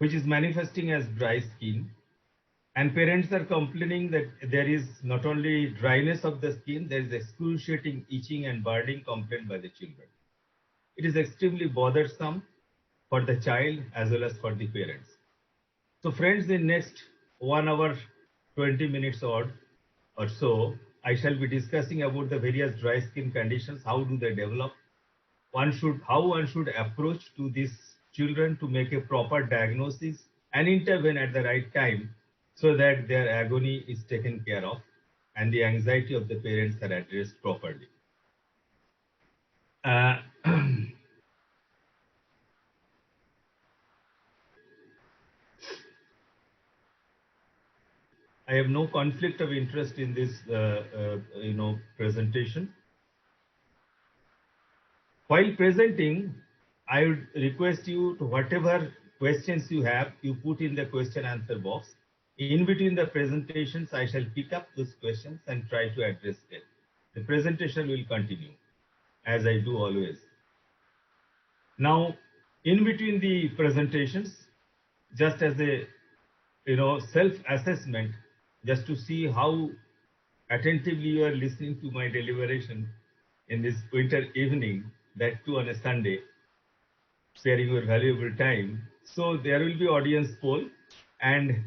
which is manifesting as dry skin. And parents are complaining that there is not only dryness of the skin, there is excruciating itching and burning complaint by the children. It is extremely bothersome for the child as well as for the parents. So friends, in next 1 hour, 20 minutes or so, I shall be discussing about the various dry skin conditions, how do they develop, how one should approach to these children to make a proper diagnosis and intervene at the right time so that their agony is taken care of and the anxiety of the parents are addressed properly. Uh, I have no conflict of interest in this, presentation. While presenting, I would request you to whatever questions you have, you put in the question answer box. In between the presentations, I shall pick up those questions and try to address them. The presentation will continue, as I do always. Now, in between the presentations, just as a self-assessment, just to see how attentively you are listening to my deliberation in this winter evening, that too on a Sunday, sparing your valuable time. So there will be audience poll, and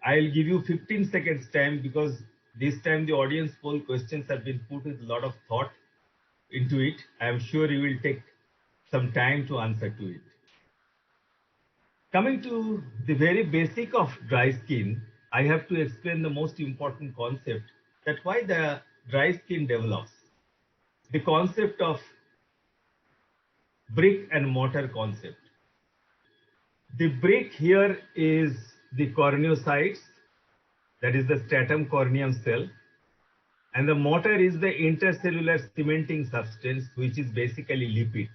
I'll give you 15 seconds time because this time the audience poll questions have been put with a lot of thought into it. I am sure you will take some time to answer to it. Coming to the very basic of dry skin, I have to explain the most important concept, that why the dry skin develops. The concept of brick and mortar concept. The brick here is the corneocytes, that is the stratum corneum cell, and the mortar is the intercellular cementing substance, which is basically lipid.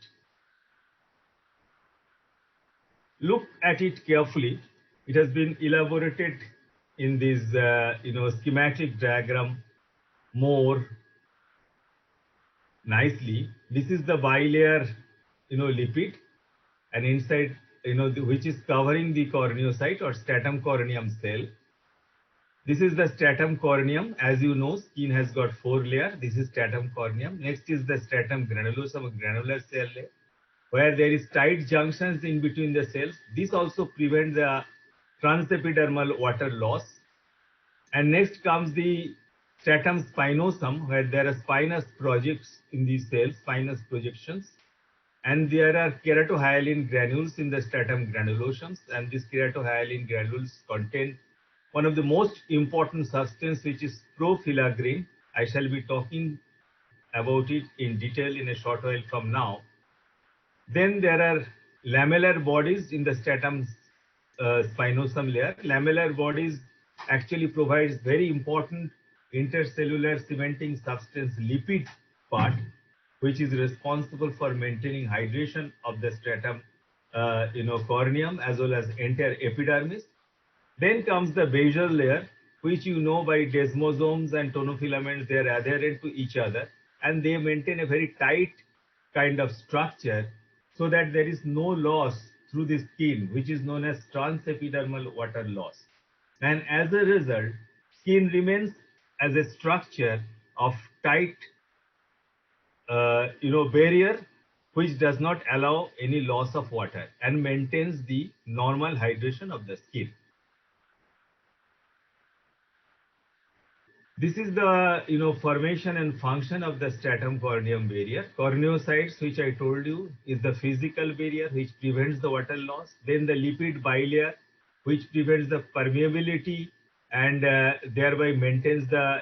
Look at it carefully. It has been elaborated in this schematic diagram more nicely. This is the bilayer lipid, and inside which is covering the corneocyte or stratum corneum cell. This is the stratum corneum. As you know, skin has got 4 layers. This is stratum corneum. Next is the stratum granulosum, a granular cell layer, where there is tight junctions in between the cells. This also prevents the transepidermal water loss. And next comes the stratum spinosum, where there are spinous projects in these cells, spinous projections. And there are keratohyalin granules in the stratum granulosum, and these keratohyalin granules contain one of the most important substance, which is profilagrin. I shall be talking about it in detail in a short while from now. Then there are lamellar bodies in the stratum spinosum layer. Lamellar bodies actually provides very important intercellular cementing substance lipid part, which is responsible for maintaining hydration of the stratum corneum as well as entire epidermis. Then comes the basal layer, which you know by desmosomes and tonofilaments, they are adherent to each other and they maintain a very tight kind of structure so that there is no loss through the skin, which is known as transepidermal water loss. And as a result, skin remains as a structure of tight barrier which does not allow any loss of water and maintains the normal hydration of the skin. This is the formation and function of the stratum corneum barrier. Corneocytes, which I told you, is the physical barrier which prevents the water loss. Then the lipid bilayer, which prevents the permeability and thereby maintains the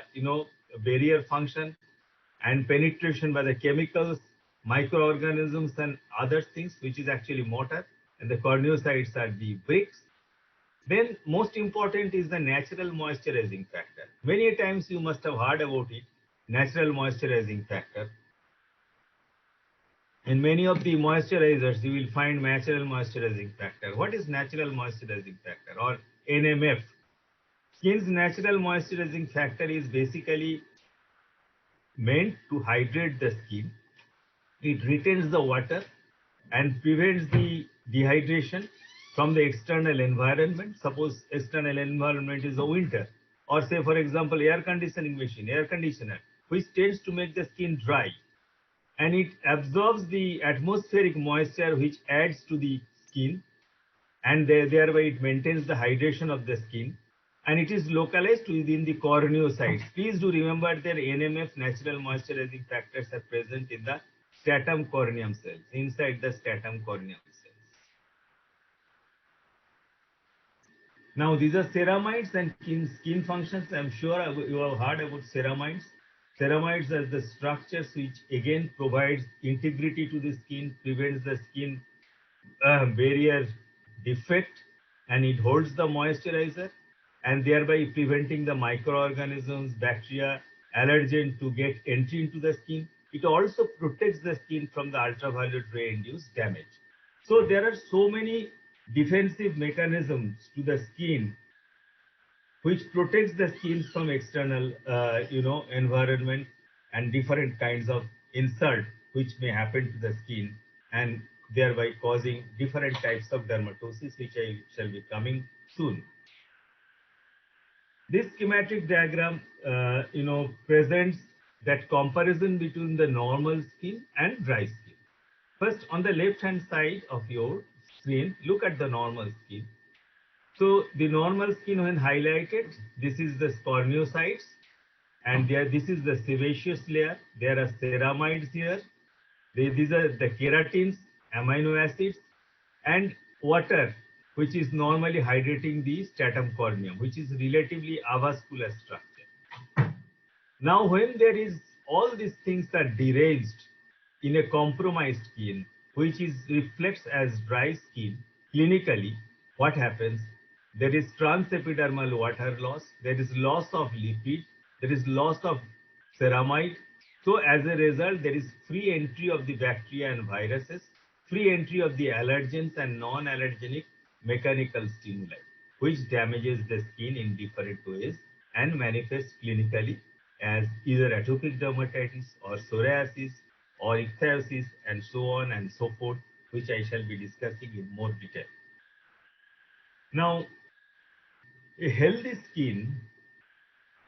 barrier function and penetration by the chemicals, microorganisms, and other things, which is actually mortar, and the corneocytes are the bricks. Then most important is the natural moisturizing factor. Many times you must have heard about it, natural moisturizing factor. In many of the moisturizers, you will find natural moisturizing factor. What is natural moisturizing factor or NMF? Skin's natural moisturizing factor is basically meant to hydrate the skin. It retains the water and prevents the dehydration from the external environment. Suppose external environment is the winter, or say for example air conditioner, which tends to make the skin dry, and it absorbs the atmospheric moisture which adds to the skin, and thereby it maintains the hydration of the skin, and it is localized within the corneocytes. Please do remember that NMF, natural moisturizing factors, are present in the stratum corneum cells, inside the stratum corneum cells. Now these are ceramides and skin functions. I'm sure you have heard about ceramides. Ceramides are the structures which again provides integrity to the skin, prevents the skin barrier defect, and it holds the moisturizer, and thereby preventing the microorganisms, bacteria, allergen to get entry into the skin. It also protects the skin from the ultraviolet ray induced damage. So there are so many defensive mechanisms to the skin which protects the skin from external environment and different kinds of insult which may happen to the skin, and thereby causing different types of dermatosis, which I shall be coming soon. This schematic diagram presents that comparison between the normal skin and dry skin. First, on the left hand side of your screen, look at the normal skin. So the normal skin, when highlighted, this is the corneocytes, and this is the sebaceous layer. There are ceramides here. These are the keratins, amino acids, and water, which is normally hydrating the stratum corneum, which is relatively avascular structure. Now, when there is all these things are deranged in a compromised skin, which is reflects as dry skin, clinically, what happens? There is transepidermal water loss, there is loss of lipid, there is loss of ceramide. So as a result, there is free entry of the bacteria and viruses, free entry of the allergens and non-allergenic mechanical stimuli, which damages the skin in different ways and manifests clinically as either atopic dermatitis or psoriasis or ichthyosis and so on and so forth, which I shall be discussing in more detail. Now, a healthy skin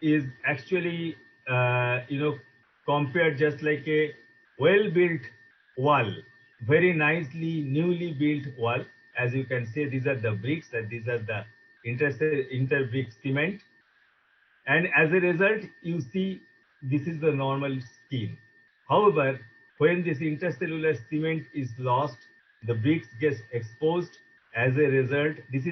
is actually, compared just like a well-built wall, very nicely, newly built wall. As you can see, these are the bricks and these are the inter-brick cement. And as a result, you see this is the normal skin. However, when this intercellular cement is lost, the bricks get exposed. As a result, this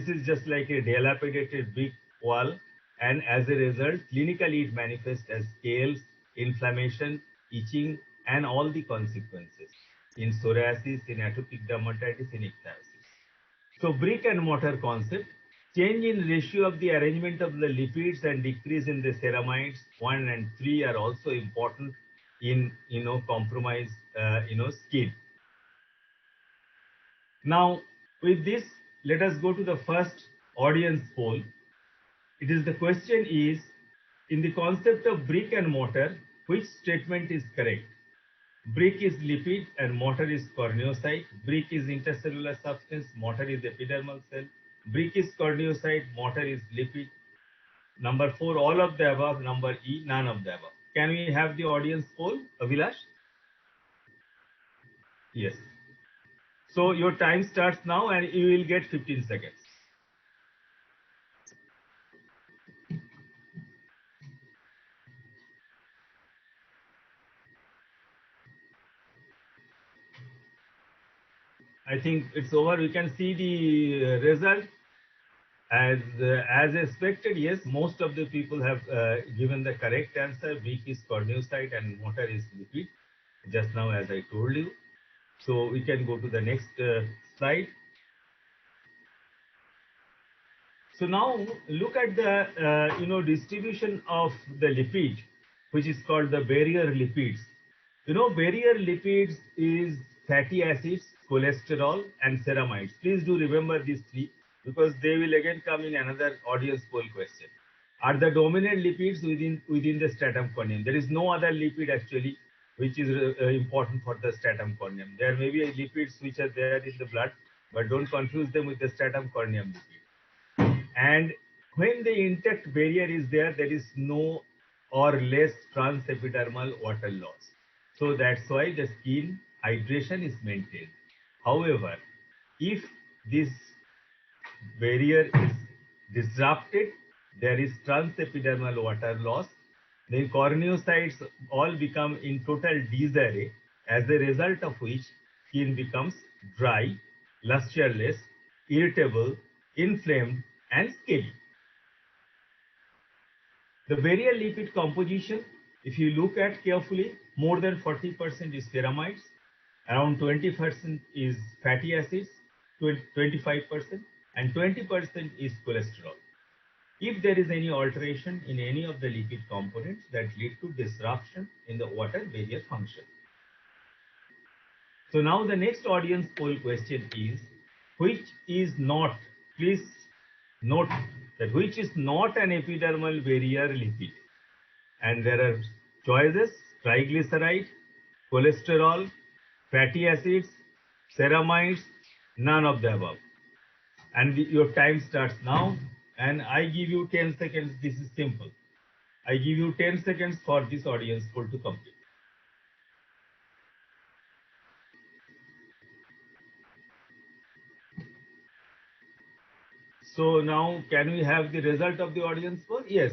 is just like a dilapidated brick wall, and as a result, clinically it manifests as scales, inflammation, itching, and all the consequences in psoriasis, in atopic dermatitis, in ichthyosis. So brick and mortar concept. Change in ratio of the arrangement of the lipids and decrease in the ceramides 1 and 3 are also important in compromised skin. Now with this, let us go to the first audience poll. It is the question is, in the concept of brick and mortar, which statement is correct? Brick is lipid and mortar is corneocyte. Brick is intercellular substance, mortar is epidermal cell. Brick is corneocyte, mortar is lipid. Number 4, all of the above. Number E, none of the above. Can we have the audience poll, Abhilash? Yes. So your time starts now and you will get 15 seconds. I think it's over. We can see the result. As expected, yes, most of the people have given the correct answer. Weak is corneocyte and motor is lipid, just now as I told you. So we can go to the next slide. So now look at the distribution of the lipid, which is called the barrier lipids. Barrier lipids is fatty acids, cholesterol, and ceramides. Please do remember these three because they will again come in another audience poll question. Are the dominant lipids within the stratum corneum? There is no other lipid actually which is important for the stratum corneum. There may be lipids which are there in the blood, but don't confuse them with the stratum corneum lipid. And when the intact barrier is there, there is no or less transepidermal water loss. So that's why the skin hydration is maintained. However, if this barrier is disrupted, there is transepidermal water loss, then corneocytes all become in total disarray, as a result of which skin becomes dry, lusterless, irritable, inflamed, and scaly. The barrier lipid composition, if you look at carefully, more than 40% is ceramides, around 20% is fatty acids, 25%, and 20% is cholesterol. If there is any alteration in any of the lipid components that lead to disruption in the water barrier function. So now the next audience poll question is, which is not, please note that which is not an epidermal barrier lipid? And there are choices: triglyceride, cholesterol, fatty acids, ceramides, none of the above. And your time starts now, and I give you 10 seconds. This is simple. I give you 10 seconds for this audience poll to complete. So now, can we have the result of the audience poll? Yes.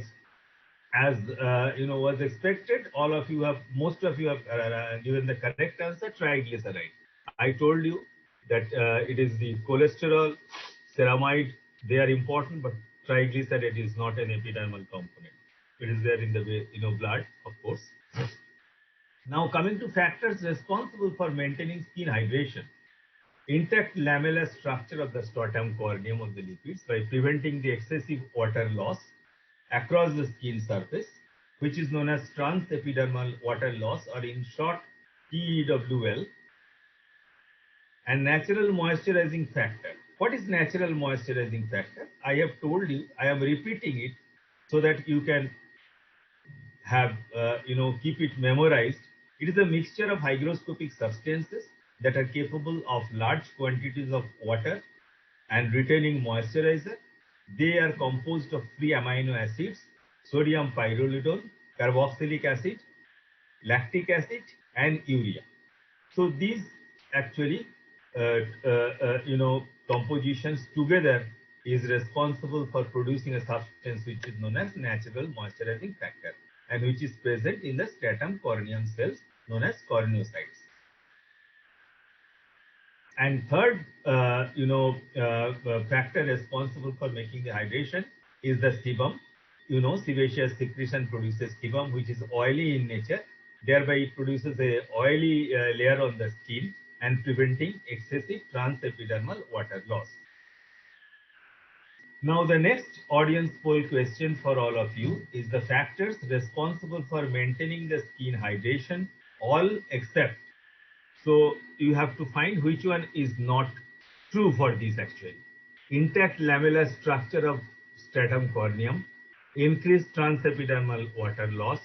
As was expected, most of you have given the correct answer: triglyceride. I told you that it is the cholesterol, ceramide, they are important, but triglyceride is not an epidermal component. It is there in the blood, of course. Now coming to factors responsible for maintaining skin hydration. Intact lamellar structure of the stratum corneum of the lipids by preventing the excessive water loss across the skin surface, which is known as transepidermal water loss, or in short TEWL. And natural moisturizing factor. What is natural moisturizing factor? I have told you, I am repeating it so that you can have, keep it memorized. It is a mixture of hygroscopic substances that are capable of large quantities of water and retaining moisturizer. They are composed of free amino acids, sodium pyrrolidone, carboxylic acid, lactic acid, and urea. So these actually, compositions together is responsible for producing a substance which is known as natural moisturizing factor, and which is present in the stratum corneum cells known as corneocytes. And third, factor responsible for making the hydration is the sebum. Sebaceous secretion produces sebum, which is oily in nature. Thereby, it produces a oily layer on the skin and preventing excessive transepidermal water loss. Now, the next audience poll question for all of you is the factors responsible for maintaining the skin hydration, all except. So you have to find which one is not true for this actually. Intact lamellar structure of stratum corneum, increased transepidermal water loss,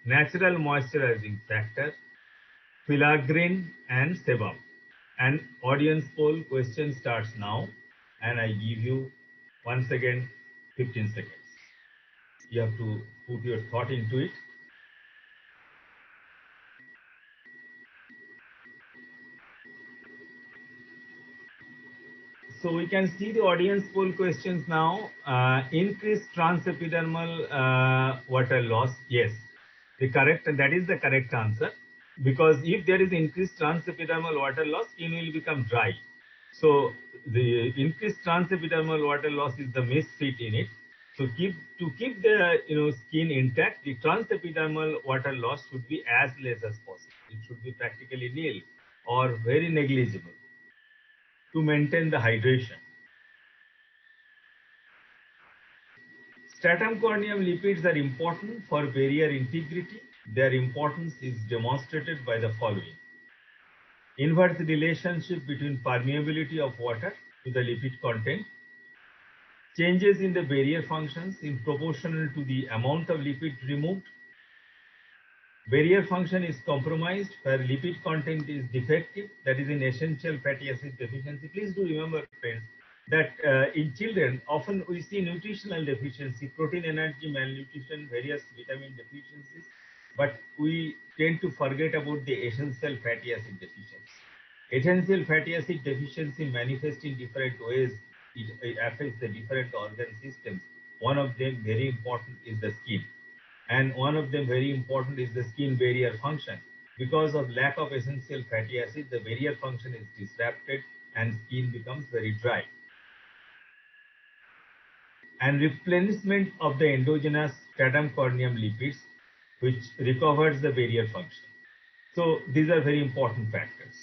natural moisturizing factor, filaggrin, and sebum. And audience poll question starts now, and I give you once again 15 seconds. You have to put your thought into it. So we can see the audience poll questions now. Increased transepidermal water loss. Yes, that is the correct answer. Because if there is increased transepidermal water loss, skin will become dry. So the increased transepidermal water loss is the misfit in it. So to keep the skin intact, the transepidermal water loss should be as less as possible. It should be practically nil or very negligible to maintain the hydration. Stratum corneum lipids are important for barrier integrity. Their importance is demonstrated by the following. Inverse relationship between permeability of water to the lipid content. Changes in the barrier functions in proportional to the amount of lipid removed. Barrier function is compromised where lipid content is defective, that is in essential fatty acid deficiency. Please do remember, friends, that in children, often we see nutritional deficiency, protein energy malnutrition, various vitamin deficiencies, but we tend to forget about the essential fatty acid deficiency. Essential fatty acid deficiency manifests in different ways. It affects the different organ systems. One of them, very important, is the skin. And one of them, very important, is the skin barrier function. Because of lack of essential fatty acid, the barrier function is disrupted and skin becomes very dry. And replenishment of the endogenous stratum corneum lipids, which recovers the barrier function. So these are very important factors.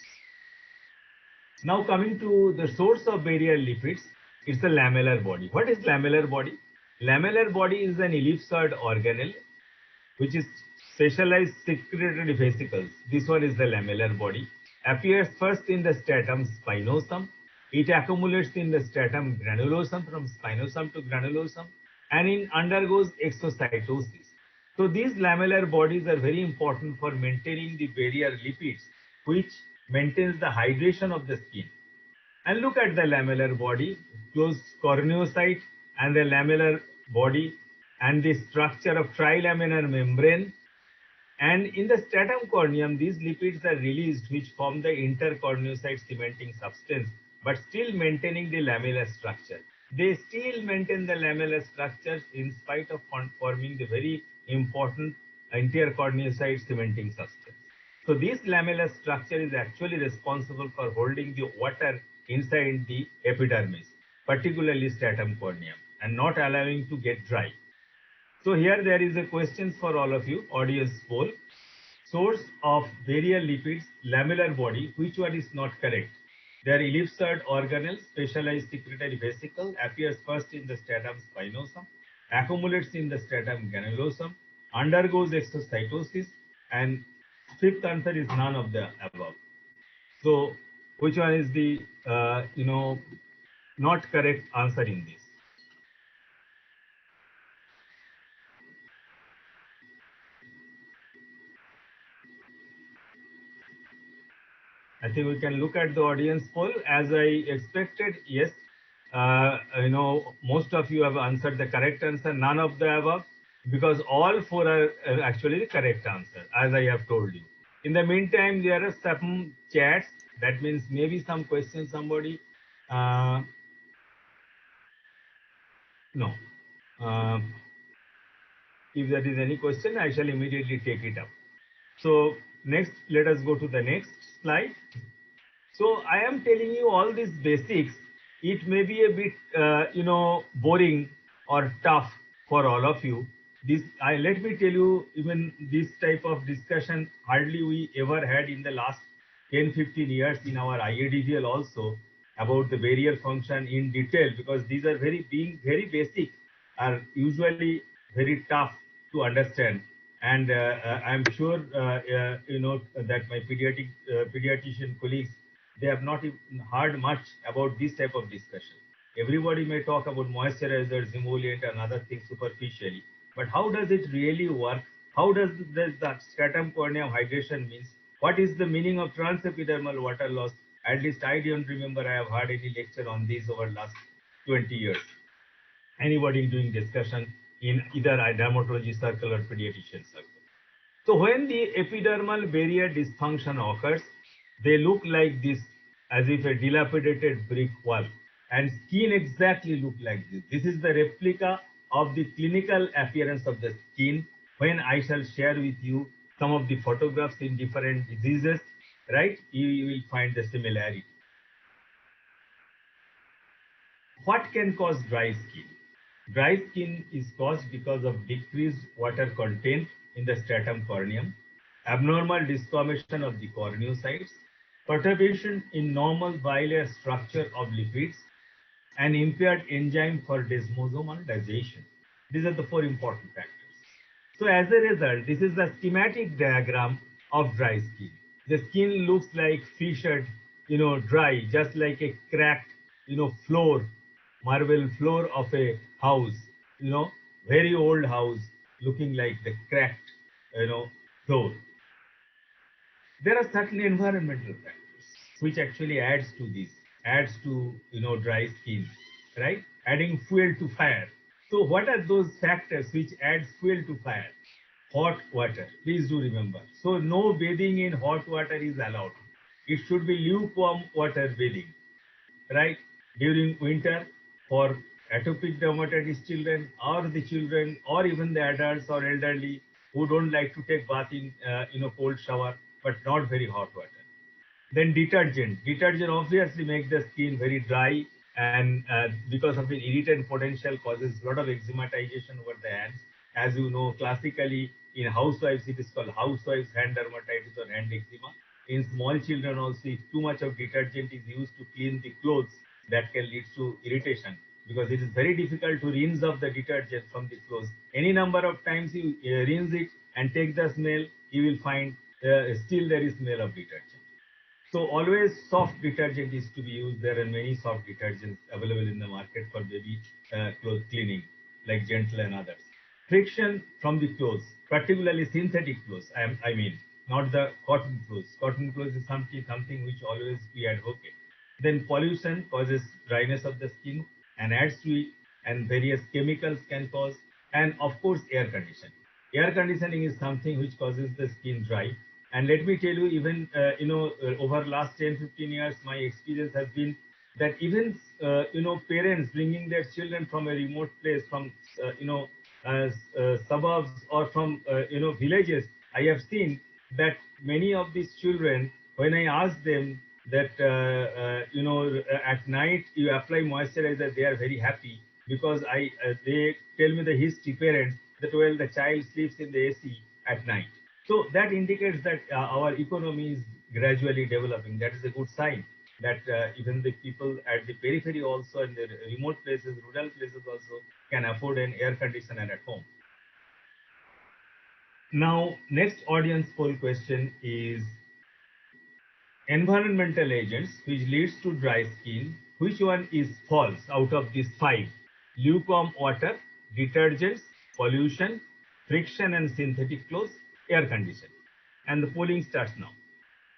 Now coming to the source of barrier lipids, it's the lamellar body. What is lamellar body? Lamellar body is an ellipsoid organelle which is specialized secretory vesicles. This one is the lamellar body. Appears first in the stratum spinosum. It accumulates in the stratum granulosum from spinosum to granulosum and it undergoes exocytosis. So these lamellar bodies are very important for maintaining the barrier lipids, which maintains the hydration of the skin. And look at the lamellar body, closed corneocyte and the lamellar body and the structure of trilaminar membrane. And in the stratum corneum, these lipids are released which form the intercorneocyte cementing substance, but still maintaining the lamellar structure. They still maintain the lamellar structure in spite of forming the very important intercorneocyte cementing substance. So this lamellar structure is actually responsible for holding the water inside the epidermis, particularly stratum corneum, and not allowing to get dry. So here there is a question for all of you, audience poll. Source of barrier lipids, lamellar body, which one is not correct? They are ellipsoid organelle, specialized secretory vesicle, appears first in the stratum spinosum, accumulates in the stratum granulosum, undergoes exocytosis, and fifth answer is none of the above. So which one is the not correct answer in this? I think we can look at the audience poll. As I expected, yes, most of you have answered the correct answer, none of the above, because all four are actually the correct answer, as I have told you. In the meantime, there are some chats. That means maybe some questions somebody. No. If there is any question, I shall immediately take it up. So next, let us go to the next slide. So I am telling you all these basics. It may be a bit, boring or tough for all of you. Let me tell you, even this type of discussion hardly we ever had in the last 10-15 years in our IADGL also about the barrier function in detail, because these are being very basic, are usually very tough to understand. And I'm sure that my pediatrician colleagues, they have not even heard much about this type of discussion. Everybody may talk about moisturizers, emollient, and other things superficially, but how does it really work? How does the stratum corneum hydration means? What is the meaning of transepidermal water loss? At least I don't remember I have heard any lecture on this over last 20 years. Anybody doing discussion in either a dermatology circle or pediatrician circle. So when the epidermal barrier dysfunction occurs, they look like this, as if a dilapidated brick wall, and skin exactly look like this. This is the replica of the clinical appearance of the skin when I shall share with you some of the photographs in different diseases, right? You will find the similarity. What can cause dry skin? Dry skin is caused because of decreased water content in the stratum corneum, abnormal disformation of the corneocytes, perturbation in normal bilayer structure of lipids, and impaired enzyme for desmosomal digestion. These are the four important factors. So as a result, this is the schematic diagram of dry skin. The skin looks like fissured, dry, just like a cracked, floor, marble floor of a house, very old house, looking like the cracked, floor. There are certain environmental factors which actually adds to dry skin, right? Adding fuel to fire. So what are those factors which adds fuel to fire? Hot water. Please do remember. So no bathing in hot water is allowed. It should be lukewarm water bathing, right? During winter for atopic dermatitis children or the children or even the adults or elderly who don't like to take bath in cold shower but not very hot water. Then detergent obviously makes the skin very dry, and because of the irritant potential causes a lot of eczematization over the hands. As you know, classically in housewives it is called housewives hand dermatitis or hand eczema. In small children also, if too much of detergent is used to clean the clothes, that can lead to irritation, because it is very difficult to rinse off the detergent from the clothes. Any number of times you rinse it and take the smell, you will find still there is smell of detergent. So always soft detergent is to be used. There are many soft detergents available in the market for baby clothes cleaning, like Gentle and others. Friction from the clothes, particularly synthetic clothes. I mean, not the cotton clothes. Cotton clothes is something which always we advocate. Then pollution causes dryness of the skin and adds to it, and various chemicals can cause, and of course air conditioning. Air conditioning is something which causes the skin dry. And let me tell you, even over last 10-15 years, my experience has been that even parents bringing their children from a remote place, from suburbs or from villages, I have seen that many of these children, when I ask them that at night you apply moisturizer, they are very happy, because they tell me the history, parents, that well, the child sleeps in the AC at night. So that indicates that our economy is gradually developing. That is a good sign that even the people at the periphery also, and the remote places, rural places also, can afford an air conditioner at home. Now, next audience poll question is environmental agents which leads to dry skin. Which one is false out of these five? Lukewarm water, detergents, pollution, friction and synthetic clothes, air conditioning. And the polling starts now.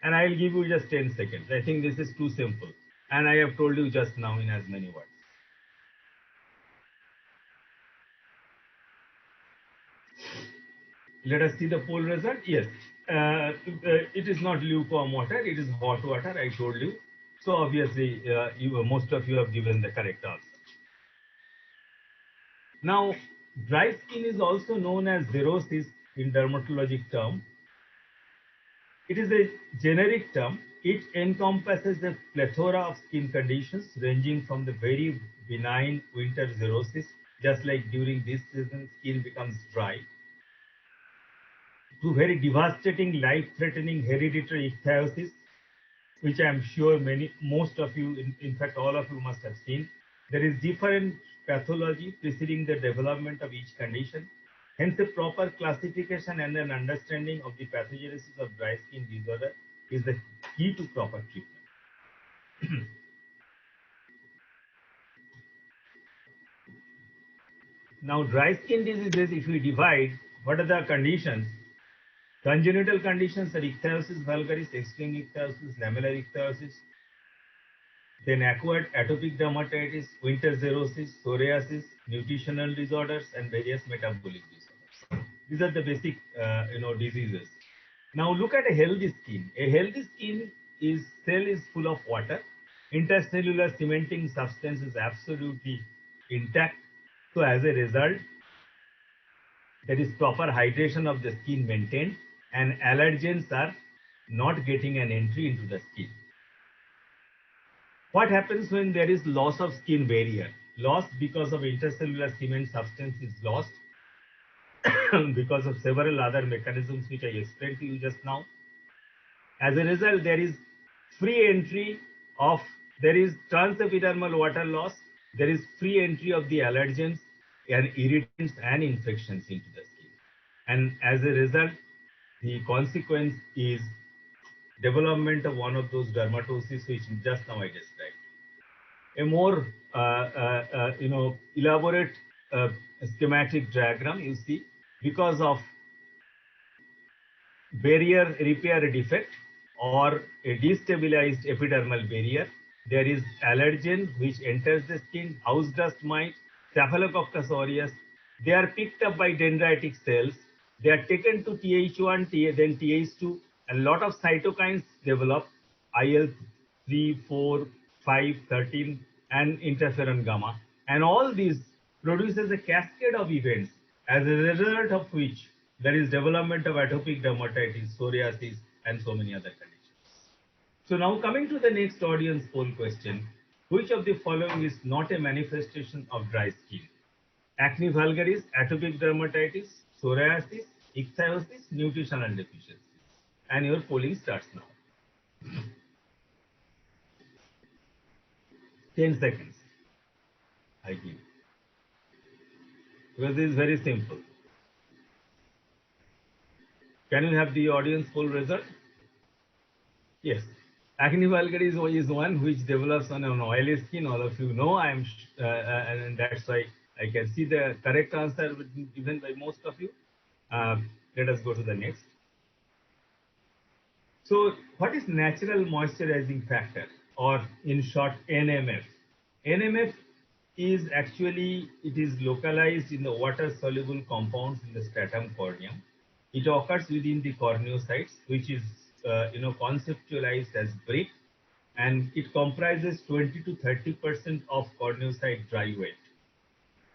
And I'll give you just 10 seconds. I think this is too simple. And I have told you just now in as many words. Let us see the poll result. Yes, it is not lukewarm water, it is hot water, I told you. So obviously, most of you have given the correct answer. Now, dry skin is also known as xerosis in dermatologic term. It is a generic term. It encompasses a plethora of skin conditions ranging from the very benign winter xerosis, just like during this season skin becomes dry, to very devastating, life-threatening hereditary ichthyosis, which I am sure most of you, in fact all of you must have seen. There is different pathology preceding the development of each condition. Hence, a proper classification and an understanding of the pathogenesis of dry skin disorder is the key to proper treatment. Now, dry skin diseases, if we divide, what are the conditions? Congenital conditions are ichthyosis vulgaris, extreme ichthyosis, lamellar ichthyosis, then acquired atopic dermatitis, winter xerosis, psoriasis, nutritional disorders, and various metabolic disorders. These are the basic, diseases. Now look at a healthy skin. A healthy skin cell is full of water. Intercellular cementing substance is absolutely intact. So as a result, there is proper hydration of the skin maintained, and allergens are not getting an entry into the skin. What happens when there is loss of skin barrier? Loss because of intercellular cement substance is lost because of several other mechanisms which I explained to you just now. As a result, there is free entry of, there is transepidermal water loss, there is free entry of the allergens and irritants and infections into the skin. And as a result, the consequence is development of one of those dermatoses which just now I described. A more elaborate schematic diagram you see, because of barrier repair defect or a destabilized epidermal barrier, there is allergen which enters the skin, house dust mite, Staphylococcus aureus. They are picked up by dendritic cells. They are taken to Th1, then Th2, and a lot of cytokines develop, IL-3, 4, 5, 13, and interferon gamma. And all these produces a cascade of events, as a result of which there is development of atopic dermatitis, psoriasis, and so many other conditions. So now coming to the next audience poll question, which of the following is not a manifestation of dry skin? Acne vulgaris, atopic dermatitis, psoriasis, ichthyosis, nutritional deficiency. And your polling starts now. 10 seconds. I give. Because this is very simple. Can you have the audience poll result? Yes. Acne vulgaris is one which develops on an oily skin. All of you know, and that's why I can see the correct answer given by most of you. Let us go to the next. So, what is natural moisturizing factor, or in short, NMF? NMF is actually, it is localized in the water-soluble compounds in the stratum corneum. It occurs within the corneocytes, which is conceptualized as brick, and it comprises 20 to 30% of corneocyte dry weight.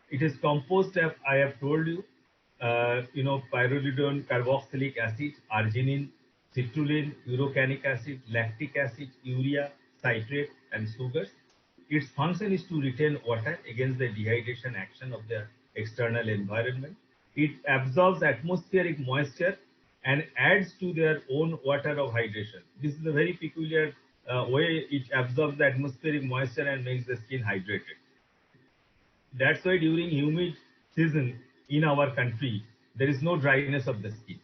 It is composed of, I have told you, pyrrolidone, carboxylic acid, arginine, citrulline, urocanic acid, lactic acid, urea, citrate, and sugars. Its function is to retain water against the dehydration action of the external environment. It absorbs atmospheric moisture and adds to their own water of hydration. This is a very peculiar way it absorbs the atmospheric moisture and makes the skin hydrated. That's why during humid season in our country, there is no dryness of the skin.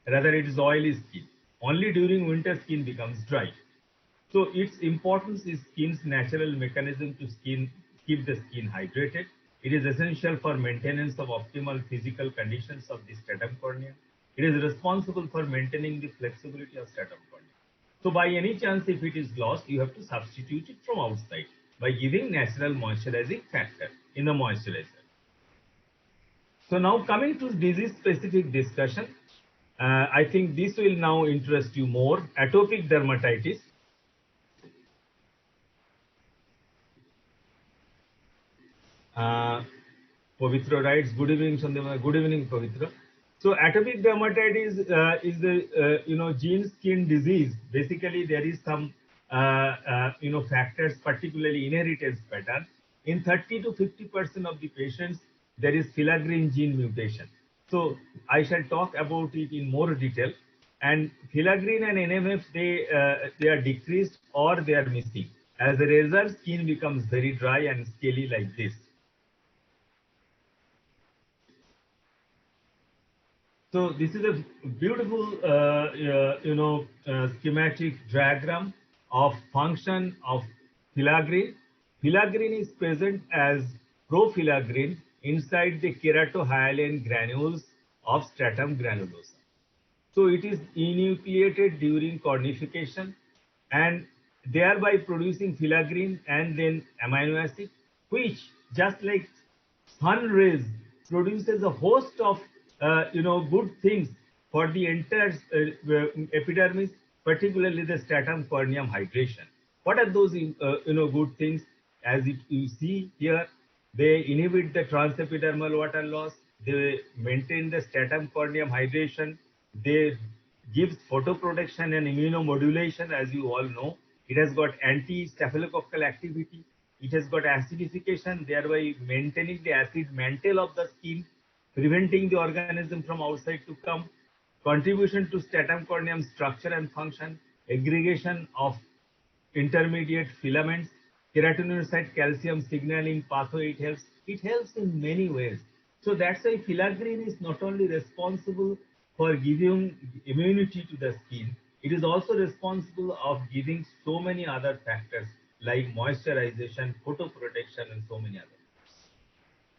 Rather, it is oily skin. Only during winter, skin becomes dry. So its importance is skin's natural mechanism to keep the skin hydrated. It is essential for maintenance of optimal physical conditions of the stratum corneum. It is responsible for maintaining the flexibility of stratum corneum. So by any chance, if it is lost, you have to substitute it from outside by giving natural moisturizing factor in the moisturizer. So now coming to disease-specific discussion, I think this will now interest you more. Atopic dermatitis. Pavitra writes, good evening, Chandamana. Good evening, Pavitra. So atopic dermatitis is the gene skin disease. Basically, there is some factors, particularly inheritance pattern. In 30 to 50% of the patients, there is filaggrin gene mutation. So I shall talk about it in more detail. And filaggrin and NMF, they are decreased or they are missing. As a result, skin becomes very dry and scaly like this. So this is a beautiful, schematic diagram of function of filaggrin. Filaggrin is present as profilaggrin inside the keratohyalin granules of stratum granulosa. So it is enucleated during cornification and thereby producing filaggrin and then amino acid, which just like sun rays produces a host of good things for the entire epidermis, particularly the stratum corneum hydration. What are those good things? As you see here, they inhibit the transepidermal water loss, they maintain the stratum corneum hydration, they give photoprotection and immunomodulation, as you all know. It has got anti-staphylococcal activity. It has got acidification, thereby maintaining the acid mantle of the skin, preventing the organism from outside to come. Contribution to stratum corneum structure and function, aggregation of intermediate filaments, keratinocyte calcium signaling pathway it helps. It helps in many ways. So that's why filagreen is not only responsible for giving immunity to the skin, it is also responsible of giving so many other factors like moisturization, photoprotection, and so many others.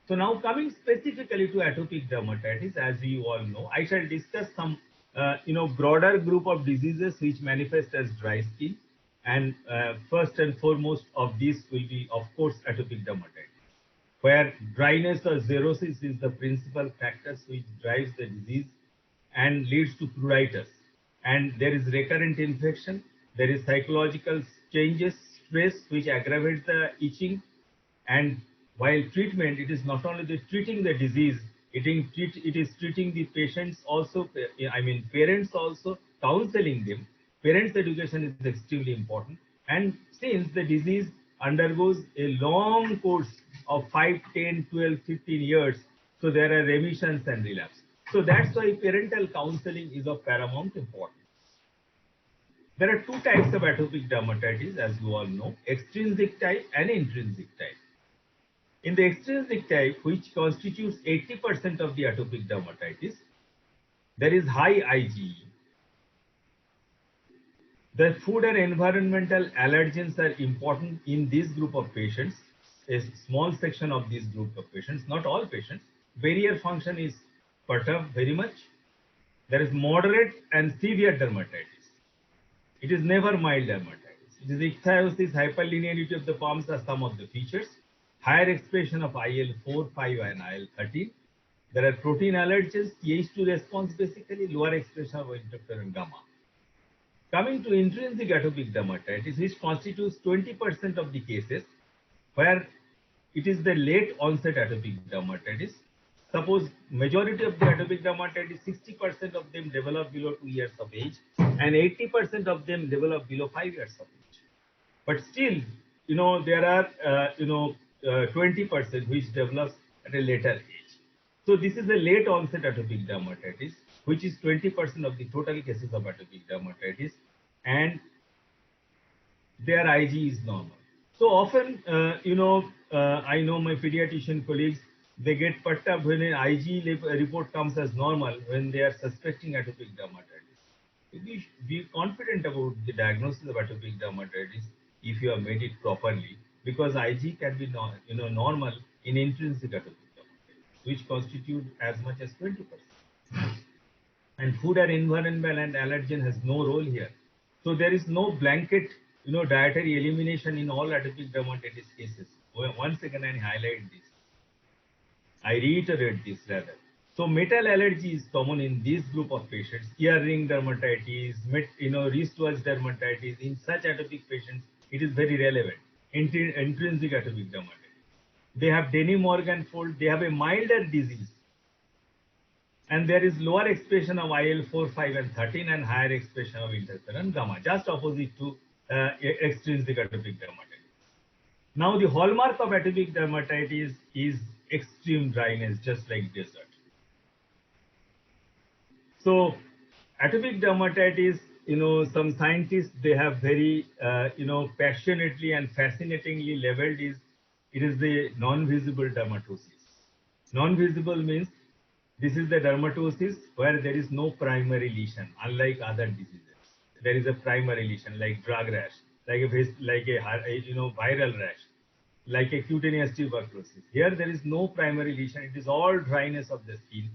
So now coming specifically to atopic dermatitis, as we all know, I shall discuss some broader group of diseases which manifest as dry skin, and first and foremost of these will be, of course, atopic dermatitis, where dryness or xerosis is the principal factors which drives the disease and leads to pruritus. And there is recurrent infection, there is psychological changes, stress which aggravate the itching, and while treatment, it is not only the treating the disease, it is treating the patients also, I mean parents also, counseling them. Parents' education is extremely important. And since the disease undergoes a long course of 5, 10, 12, 15 years, so there are remissions and relapse. So that's why parental counseling is of paramount importance. There are two types of atopic dermatitis, as you all know, extrinsic type and intrinsic type. In the extrinsic type, which constitutes 80% of the atopic dermatitis, there is high IgE. The food and environmental allergens are important in this group of patients, a small section of this group of patients, not all patients. Barrier function is perturbed very much. There is moderate and severe dermatitis. It is never mild dermatitis. It is ichthyosis, hyperlinearity of the palms are some of the features. Higher expression of IL-4, 5 and IL-13. There are protein allergens, Th2 response basically, lower expression of interferon gamma. Coming to intrinsic atopic dermatitis, which constitutes 20% of the cases, where it is the late onset atopic dermatitis. Suppose majority of the atopic dermatitis, 60% of them develop below 2 years of age, and 80% of them develop below 5 years of age. But still, there are 20% which develops at a later age. So this is a late onset atopic dermatitis, which is 20% of the total cases of atopic dermatitis, and their IgE is normal. So often, I know my pediatrician colleagues, they get perturbed when an IgE report comes as normal when they are suspecting atopic dermatitis. Be confident about the diagnosis of atopic dermatitis if you have made it properly, because IgE can be normal in intrinsic atopic dermatitis, which constitute as much as 20%. And food and environmental and allergen has no role here. So there is no blanket, dietary elimination in all atopic dermatitis cases. Once again, I highlight this. I reiterate this rather. So metal allergy is common in this group of patients. Ear ring dermatitis, wristwatch dermatitis. In such atopic patients, it is very relevant. Intrinsic atopic dermatitis. They have Denny Morgan fold. They have a milder disease. And there is lower expression of IL-4, 5 and 13 and higher expression of interferon gamma, just opposite to extrinsic atopic dermatitis. Now the hallmark of atopic dermatitis is extreme dryness, just like desert. So atopic dermatitis, some scientists, they have very, passionately and fascinatingly labeled it is the non-visible dermatosis. Non-visible means this is the dermatosis where there is no primary lesion, unlike other diseases. There is a primary lesion like drug rash, like a viral rash, like a cutaneous tuberculosis. Here there is no primary lesion. It is all dryness of the skin.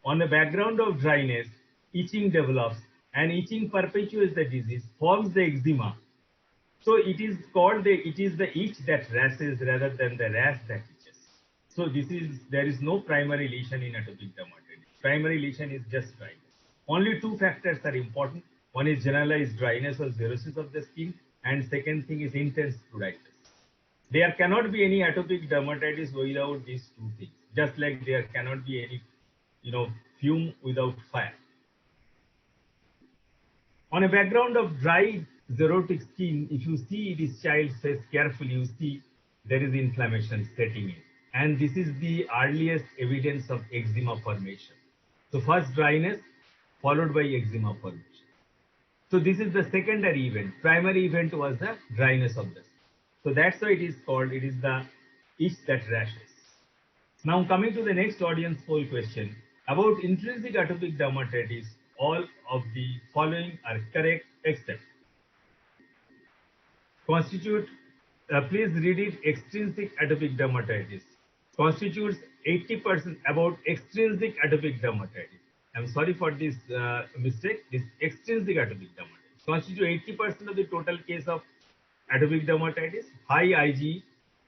On the background of dryness, itching develops, and itching perpetuates the disease, forms the eczema. So it is the itch that rashes rather than the rash that itches. So there is no primary lesion in atopic dermatitis. Primary lesion is just dryness. Only two factors are important. One is generalized dryness or xerosis of the skin, and second thing is intense pruritus. There cannot be any atopic dermatitis without these two things, just like there cannot be any, fume without fire. On a background of dry xerotic skin, if you see this child's face carefully, you see there is inflammation setting in. And this is the earliest evidence of eczema formation. So first dryness followed by eczema formation. So this is the secondary event. Primary event was the dryness of the skin. So that's why it is called, it is the itch that rashes. Now coming to the next audience poll question. About intrinsic atopic dermatitis, all of the following are correct except constitute, please read it, extrinsic atopic dermatitis constitutes 80% about extrinsic atopic dermatitis. I'm sorry for this mistake. This extrinsic atopic dermatitis constitute 80% of the total case of atopic dermatitis. High IgE,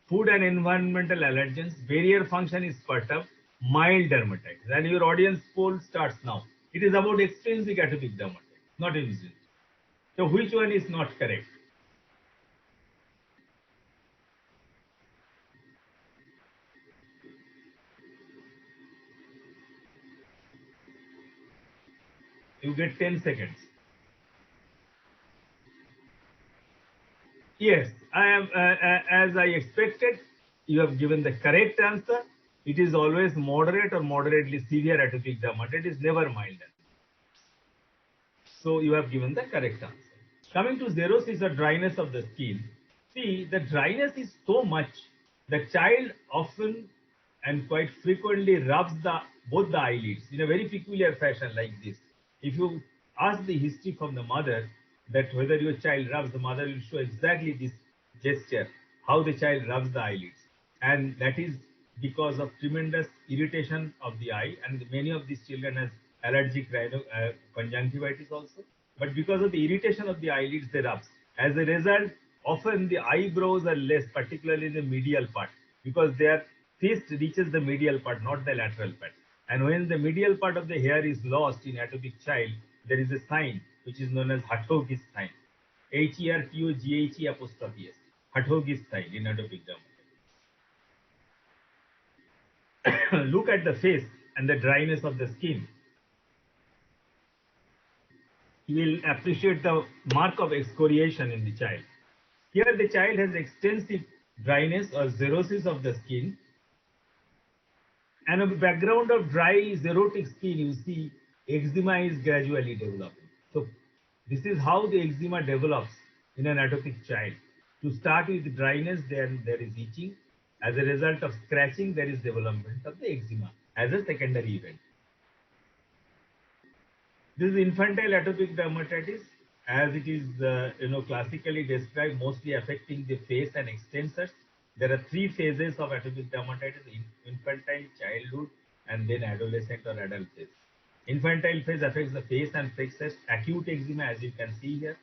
food and environmental allergens, barrier function is perturbed, mild dermatitis. And your audience poll starts now. It is about extrinsic atopic dermatitis, not intrinsic. So which one is not correct? You get 10 seconds. Yes, I am, as I expected, you have given the correct answer. It is always moderate or moderately severe atopic dermatitis, never mild. So you have given the correct answer. Coming to xerosis or dryness of the skin, see, the dryness is so much, the child often and quite frequently rubs both the eyelids in a very peculiar fashion like this. If you ask the history from the mother that whether your child rubs, the mother will show exactly this gesture, how the child rubs the eyelids. And that is because of tremendous irritation of the eye, and many of these children has allergic conjunctivitis also. But because of the irritation of the eyelids, they rub. As a result, often the eyebrows are less, particularly in the medial part, because their fist reaches the medial part, not the lateral part. And when the medial part of the hair is lost in atopic child, there is a sign which is known as Hartog's sign. Hertoghe apostrophe S. Hartog's sign in atopic dermatitis. Look at the face and the dryness of the skin. You will appreciate the mark of excoriation in the child. Here the child has extensive dryness or xerosis of the skin. And on the background of dry xerotic skin, you see eczema is gradually developing. So this is how the eczema develops in an atopic child. To start with dryness, then there is itching. As a result of scratching, there is development of the eczema as a secondary event. This is infantile atopic dermatitis, as it is classically described, mostly affecting the face and extensors. There are three phases of atopic dermatitis: infantile, childhood, and then adolescent or adult phase. Infantile phase affects the face and plexus, acute eczema, as you can see here.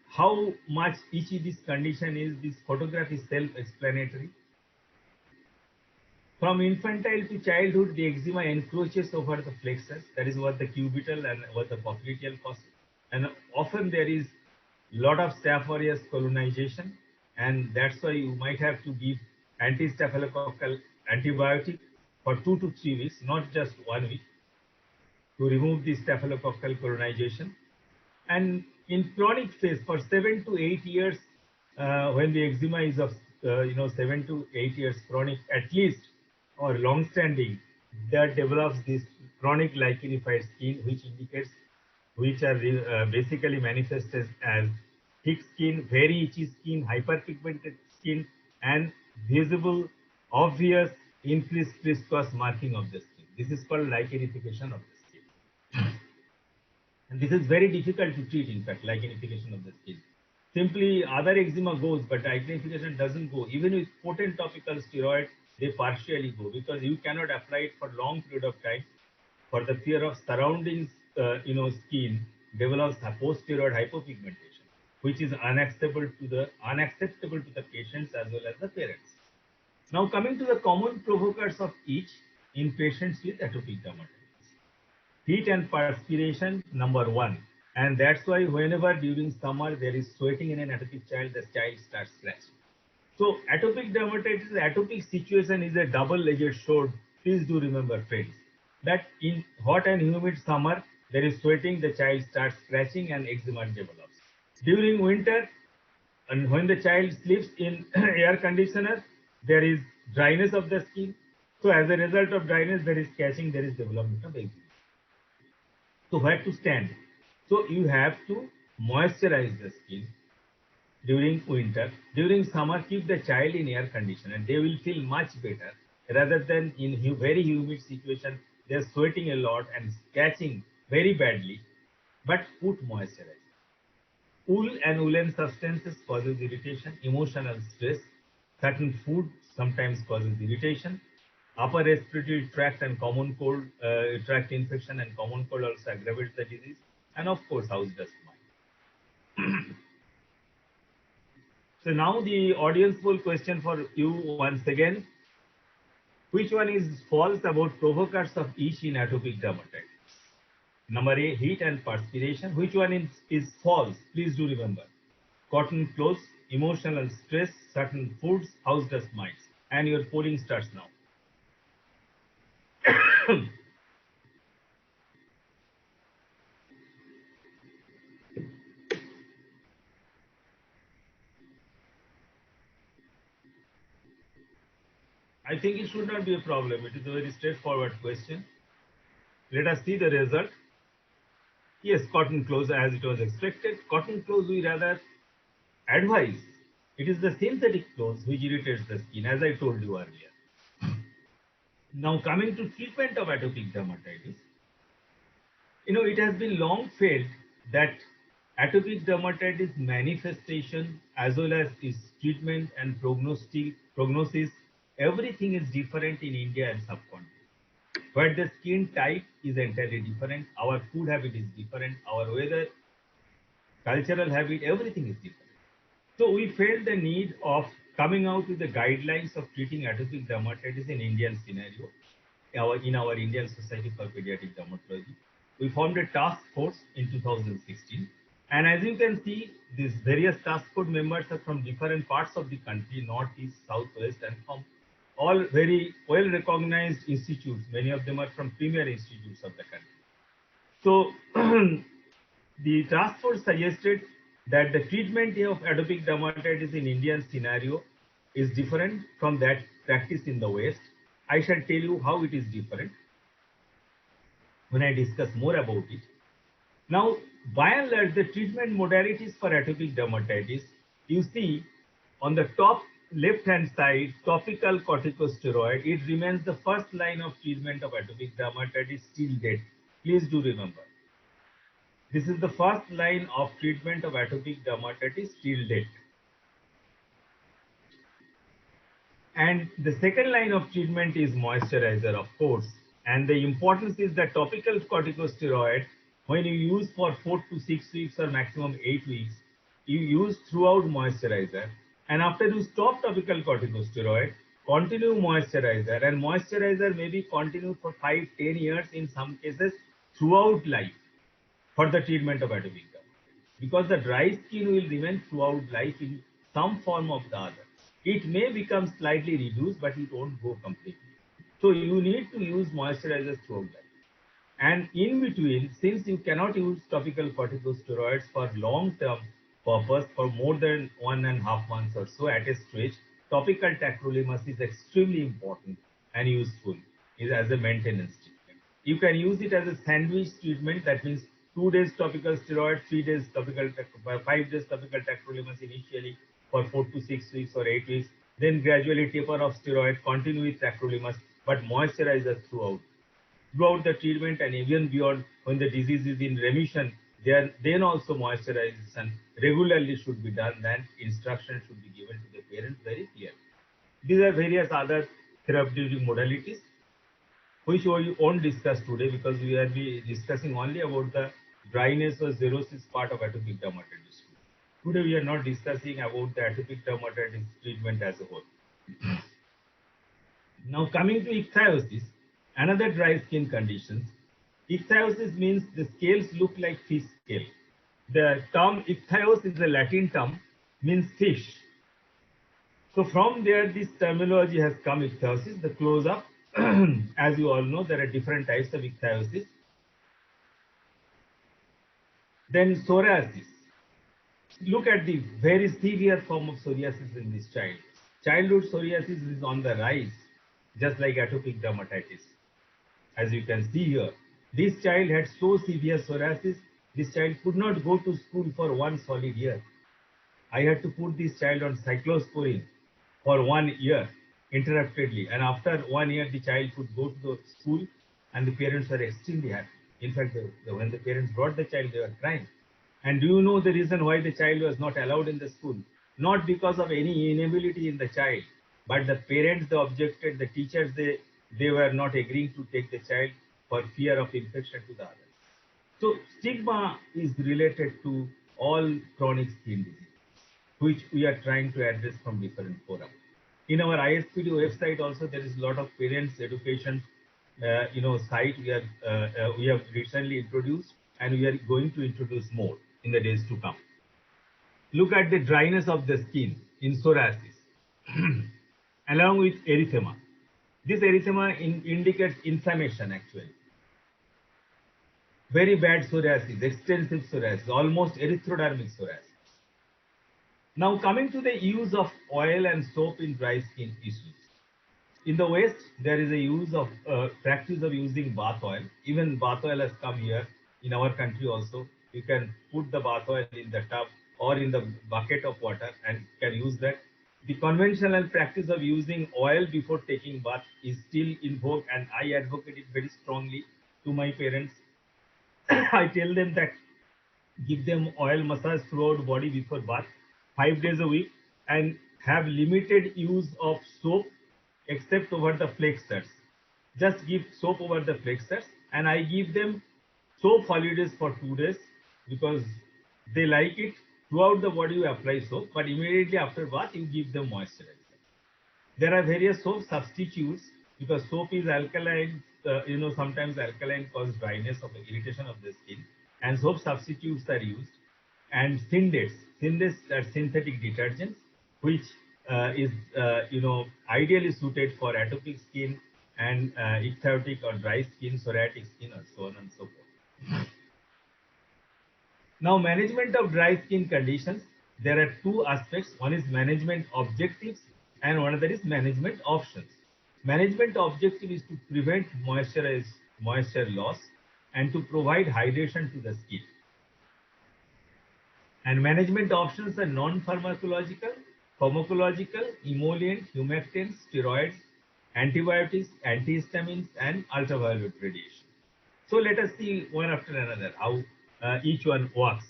How much itchy this condition is, this photograph is self-explanatory. From infantile to childhood, the eczema encroaches over the plexus. That is what the cubital and what the popliteal causes. And often there is lot of Staph aureus colonization, and that's why you might have to give anti-staphylococcal antibiotic for 2 to 3 weeks, not just 1 week, to remove the staphylococcal colonization. And in chronic phase, for 7 to 8 years, when the eczema is of 7 to 8 years chronic at least, or long-standing, that develops this chronic lichenified skin, which are basically manifested as thick skin, very itchy skin, hyperpigmented skin, and visible, obvious, increased crisscross marking of the skin. This is called lichenification of the skin. And this is very difficult to treat, in fact, lichenification of the skin. Simply other eczema goes, but lichenification doesn't go. Even with potent topical steroids, they partially go, because you cannot apply it for long period of time for the fear of surrounding skin develops post-steroid hypopigmentation, which is unacceptable to the patients as well as the parents. Now coming to the common provokers of itch in patients with atopic dermatitis. Heat and perspiration, number one. And that's why whenever during summer there is sweating in an atopic child, the child starts scratching. So atopic dermatitis, atopic situation is a double-edged sword. Please do remember, friends, that in hot and humid summer, there is sweating, the child starts scratching and eczema develops. During winter, and when the child sleeps in air conditioner, there is dryness of the skin. So as a result of dryness, there is catching, there is development of eczema. So where to stand? So you have to moisturize the skin during winter. During summer, keep the child in air conditioner and they will feel much better rather than in very humid situation. They're sweating a lot and catching very badly, but put moisturizer. Wool and woolen substances causes irritation, emotional stress. Certain food sometimes causes irritation. Upper respiratory tract and common cold tract infection and common cold also aggravates the disease. And of course, house dust mite. So now the audience poll question for you once again. Which one is false about provokers of itch in atopic dermatitis? Number A, heat and perspiration. Which one is false? Please do remember. Cotton clothes, emotional stress, certain foods, house dust mites. And your polling starts now. I think it should not be a problem. It is a very straightforward question. Let us see the result. Yes, cotton clothes as it was expected. Cotton clothes we rather advise. It is the synthetic clothes which irritates the skin, as I told you earlier. Now coming to treatment of atopic dermatitis. It has been long felt that atopic dermatitis manifestation as well as its treatment and prognosis, everything is different in India and subcontinent. But the skin type is entirely different, our food habit is different, our weather, cultural habit, everything is different. So we felt the need of coming out with the guidelines of treating atopic dermatitis in Indian scenario, in our Indian Society for Pediatric Dermatology. We formed a task force in 2016. And as you can see, these various task force members are from different parts of the country, northeast, southwest, and from all very well recognized institutes. Many of them are from premier institutes of the country. So the task force suggested that the treatment of atopic dermatitis in Indian scenario is different from that practiced in the West. I shall tell you how it is different when I discuss more about it. Now, by and large, the treatment modalities for atopic dermatitis, you see on the top left-hand side, topical corticosteroid, it remains the first line of treatment of atopic dermatitis till date. Please do remember. This is the first line of treatment of atopic dermatitis till date. And the second line of treatment is moisturizer, of course. And the importance is that topical corticosteroid, when you use for 4 to 6 weeks or maximum 8 weeks, you use throughout moisturizer. And after you stop topical corticosteroid, continue moisturizer. And moisturizer may be continued for 5, 10 years in some cases throughout life for the treatment of atopic dermatitis. Because the dry skin will remain throughout life in some form or the other. It may become slightly reduced, but it won't go completely. So you need to use moisturizers throughout life. And in between, since you cannot use topical corticosteroids for long-term purpose for more than 1.5 months or so at a stretch, topical tacrolimus is extremely important and useful as a maintenance treatment. You can use it as a sandwich treatment. That means 2 days topical steroid, 3 days topical, 5 days topical tacrolimus initially for 4 to 6 weeks or 8 weeks, then gradually taper off steroid, continue with tacrolimus, but moisturizer throughout the treatment and even beyond when the disease is in remission. Then also moisturization regularly should be done, then instruction should be given to the parents very clearly. These are various other therapeutic modalities which we won't discuss today because we will be discussing only about the dryness or xerosis part of atopic dermatitis. Today we are not discussing about the atopic dermatitis treatment as a whole. Now coming to ichthyosis, another dry skin condition. Ichthyosis means the scales look like fish scale. The term ichthyos is a Latin term, means fish. So from there this terminology has come, ichthyosis. The close-up, as you all know, there are different types of ichthyosis. Then psoriasis. Look at the very severe form of psoriasis in this child. Childhood psoriasis is on the rise, just like atopic dermatitis. As you can see here, this child had so severe psoriasis, this child could not go to school for one solid year. I had to put this child on cyclosporin for 1 year interruptedly. And after 1 year, the child could go to the school and the parents were extremely happy. In fact, when the parents brought the child, they were crying. And do you know the reason why the child was not allowed in the school? Not because of any inability in the child, but the parents, they objected, the teachers, they were not agreeing to take the child for fear of infection to the others. So stigma is related to all chronic skin disease, which we are trying to address from different fora. In our ISPD website also, there is a lot of parents education, site we have recently introduced, and we are going to introduce more in the days to come. Look at the dryness of the skin in psoriasis, along with erythema. This erythema indicates inflammation actually. Very bad psoriasis, extensive psoriasis, almost erythrodermic psoriasis. Now coming to the use of oil and soap in dry skin issues. In the West, there is a use of practice of using bath oil. Even bath oil has come here in our country also. You can put the bath oil in the tub or in the bucket of water and can use that. The conventional practice of using oil before taking bath is still in vogue, and I advocate it very strongly to my parents. I tell them that give them oil massage throughout body before bath 5 days a week, and have limited use of soap except over the flexors. Just give soap over the flexors, and I give them soap holidays for 2 days because they like it. Throughout the body you apply soap, but immediately after bath you give them moisturizer. There are various soap substitutes because soap is alkaline. Sometimes alkaline causes dryness of irritation of the skin, and soap substitutes are used. And syndates are synthetic detergents, which is ideally suited for atopic skin and ichthyotic or dry skin, psoriatic skin, or so on and so forth. Now, management of dry skin conditions, there are two aspects. One is management objectives and another is management options. Management objective is to prevent moisture loss and to provide hydration to the skin. And management options are non-pharmacological, pharmacological, emollient, humectants, steroids, antibiotics, antihistamines, and ultraviolet radiation. So let us see one after another how each one works.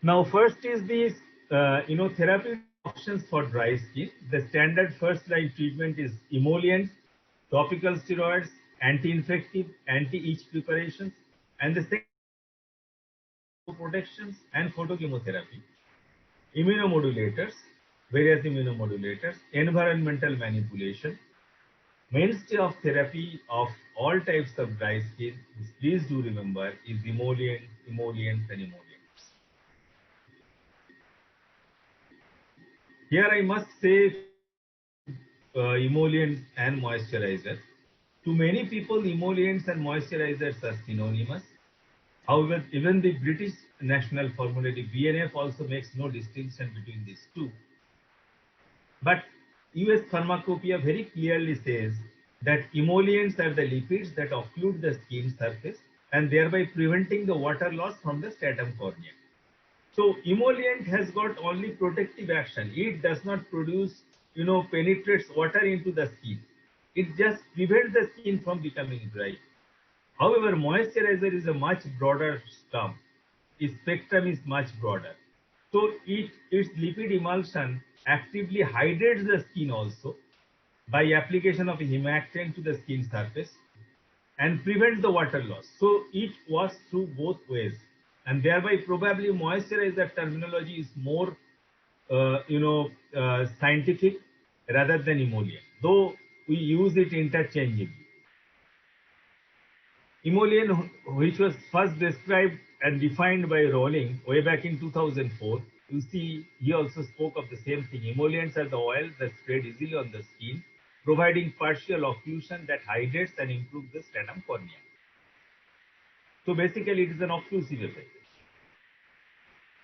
Now, first is these, therapeutic options for dry skin. The standard first-line treatment is emollients, topical steroids, anti-infective, anti-itch preparations, and the second protections and photochemotherapy, immunomodulators, various immunomodulators, environmental manipulation. Mainstay of therapy of all types of dry skin, please do remember, is emollients, and emollients. Here I must say emollients and moisturizers. To many people, emollients and moisturizers are synonymous. However, even the British National Formulary BNF also makes no distinction between these two. But US Pharmacopoeia very clearly says that emollients are the lipids that occlude the skin surface and thereby preventing the water loss from the stratum corneum. So emollient has got only protective action. It does not produce, penetrates water into the skin. It just prevents the skin from becoming dry. However, moisturizer is a much broader term. Its spectrum is much broader. So its lipid emulsion actively hydrates the skin also by application of a humectant to the skin surface and prevents the water loss. So it works through both ways, and thereby probably moisturizer terminology is more scientific rather than emollient, though we use it interchangeably. Emollient, which was first described and defined by Rowling way back in 2004, you see he also spoke of the same thing. Emollients are the oils that spread easily on the skin, providing partial occlusion that hydrates and improves the stratum corneum. So basically it is an occlusive effect.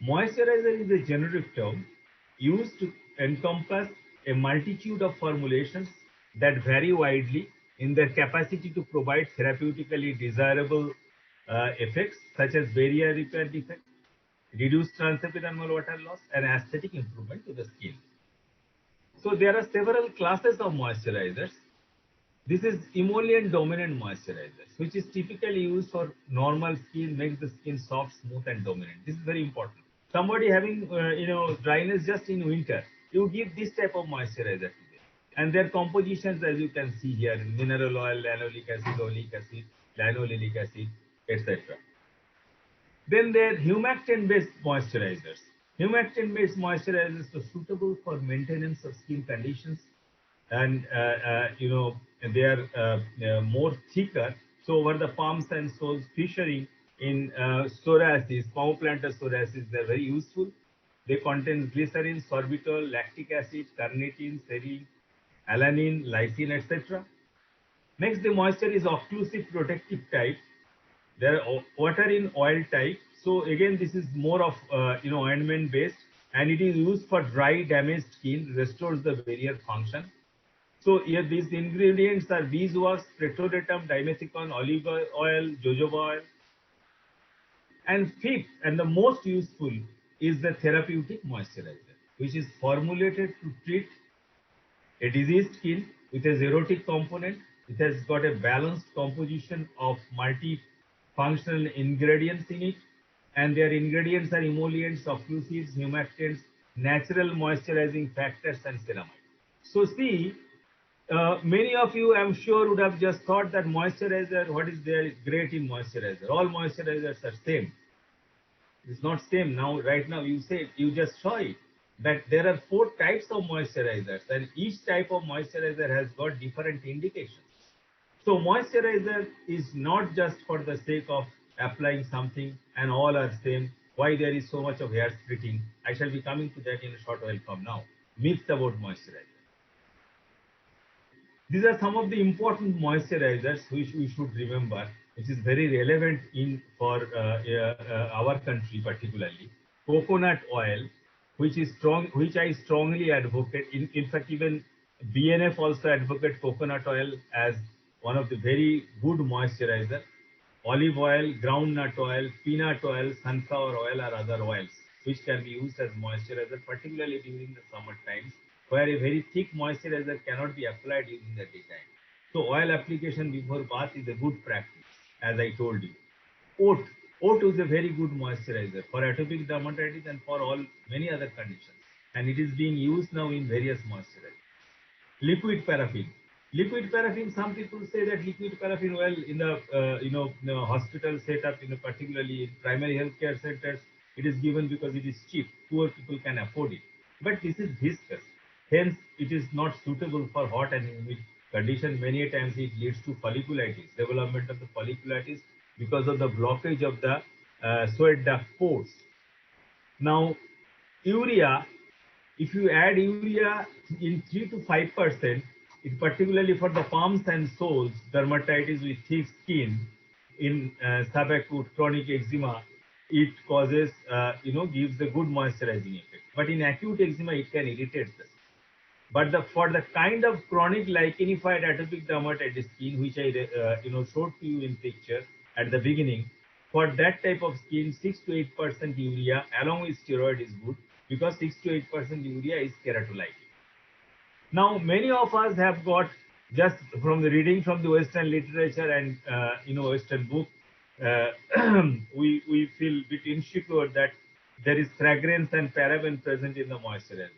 Moisturizer is a generic term used to encompass a multitude of formulations that vary widely in their capacity to provide therapeutically desirable effects such as barrier repair defect, reduced transepidermal water loss, and aesthetic improvement to the skin. So there are several classes of moisturizers. This is emollient dominant moisturizers, which is typically used for normal skin, makes the skin soft, smooth, and dominant. This is very important. Somebody having dryness just in winter, you give this type of moisturizer to them, and their compositions, as you can see here, mineral oil, linoleic acid, oleic acid, linoleic acid, etc. Then there are humectant-based moisturizers. Humectant-based moisturizers are suitable for maintenance of skin conditions, and they are more thicker. So over the palms and soles, featuring in psoriasis, palmoplantar psoriasis, they are very useful. They contain glycerin, sorbitol, lactic acid, carnitine, serine, alanine, lysine, etc. Next, the moisture is occlusive protective type. There are water in oil type. So again, this is more of ointment based, and it is used for dry, damaged skin, restores the barrier function. So here these ingredients are beeswax, petroletum, dimethicone, olive oil, jojoba oil. And fifth, and the most useful, is the therapeutic moisturizer, which is formulated to treat a diseased skin with a xerotic component. It has got a balanced composition of multifunctional ingredients in it, and their ingredients are emollients, occlusives, humectants, natural moisturizing factors, and ceramide. So see, many of you, I'm sure, would have just thought that moisturizer, what is there great in moisturizer? All moisturizers are same. It's not same. Now, right now, you just saw it, that there are 4 types of moisturizers, and each type of moisturizer has got different indications. So moisturizer is not just for the sake of applying something and all are same. Why there is so much of hair splitting? I shall be coming to that in a short while from now. Myths about moisturizer. These are some of the important moisturizers which we should remember, which is very relevant for our country particularly. Coconut oil, which I strongly advocate. In fact, even BNF also advocate coconut oil as one of the very good moisturizer. Olive oil, groundnut oil, peanut oil, sunflower oil are other oils which can be used as moisturizer, particularly during the summer times, where a very thick moisturizer cannot be applied during the daytime. So oil application before bath is a good practice, as I told you. Oat. Oat is a very good moisturizer for atopic dermatitis and for many other conditions. And it is being used now in various moisturizers. Liquid paraffin. Liquid paraffin, some people say that liquid paraffin oil in the hospital setup, particularly in primary healthcare centers, it is given because it is cheap. Poor people can afford it. But this is viscous. Hence, it is not suitable for hot and humid condition. Many times it leads to folliculitis, development of the folliculitis because of the blockage of the sweat duct pores. Now, urea, if you add urea in 3 to 5%, it particularly for the palms and soles, dermatitis with thick skin, in subacute chronic eczema, it causes, gives a good moisturizing effect. But in acute eczema, it can irritate the skin. But for the kind of chronic lichenified atopic dermatitis skin, which I showed to you in picture at the beginning, for that type of skin, 6 to 8% urea along with steroid is good, because 6 to 8% urea is keratolytic. Now, many of us have got, just from the reading from the Western literature and Western book, we feel a bit insecure that there is fragrance and paraben present in the moisturizer.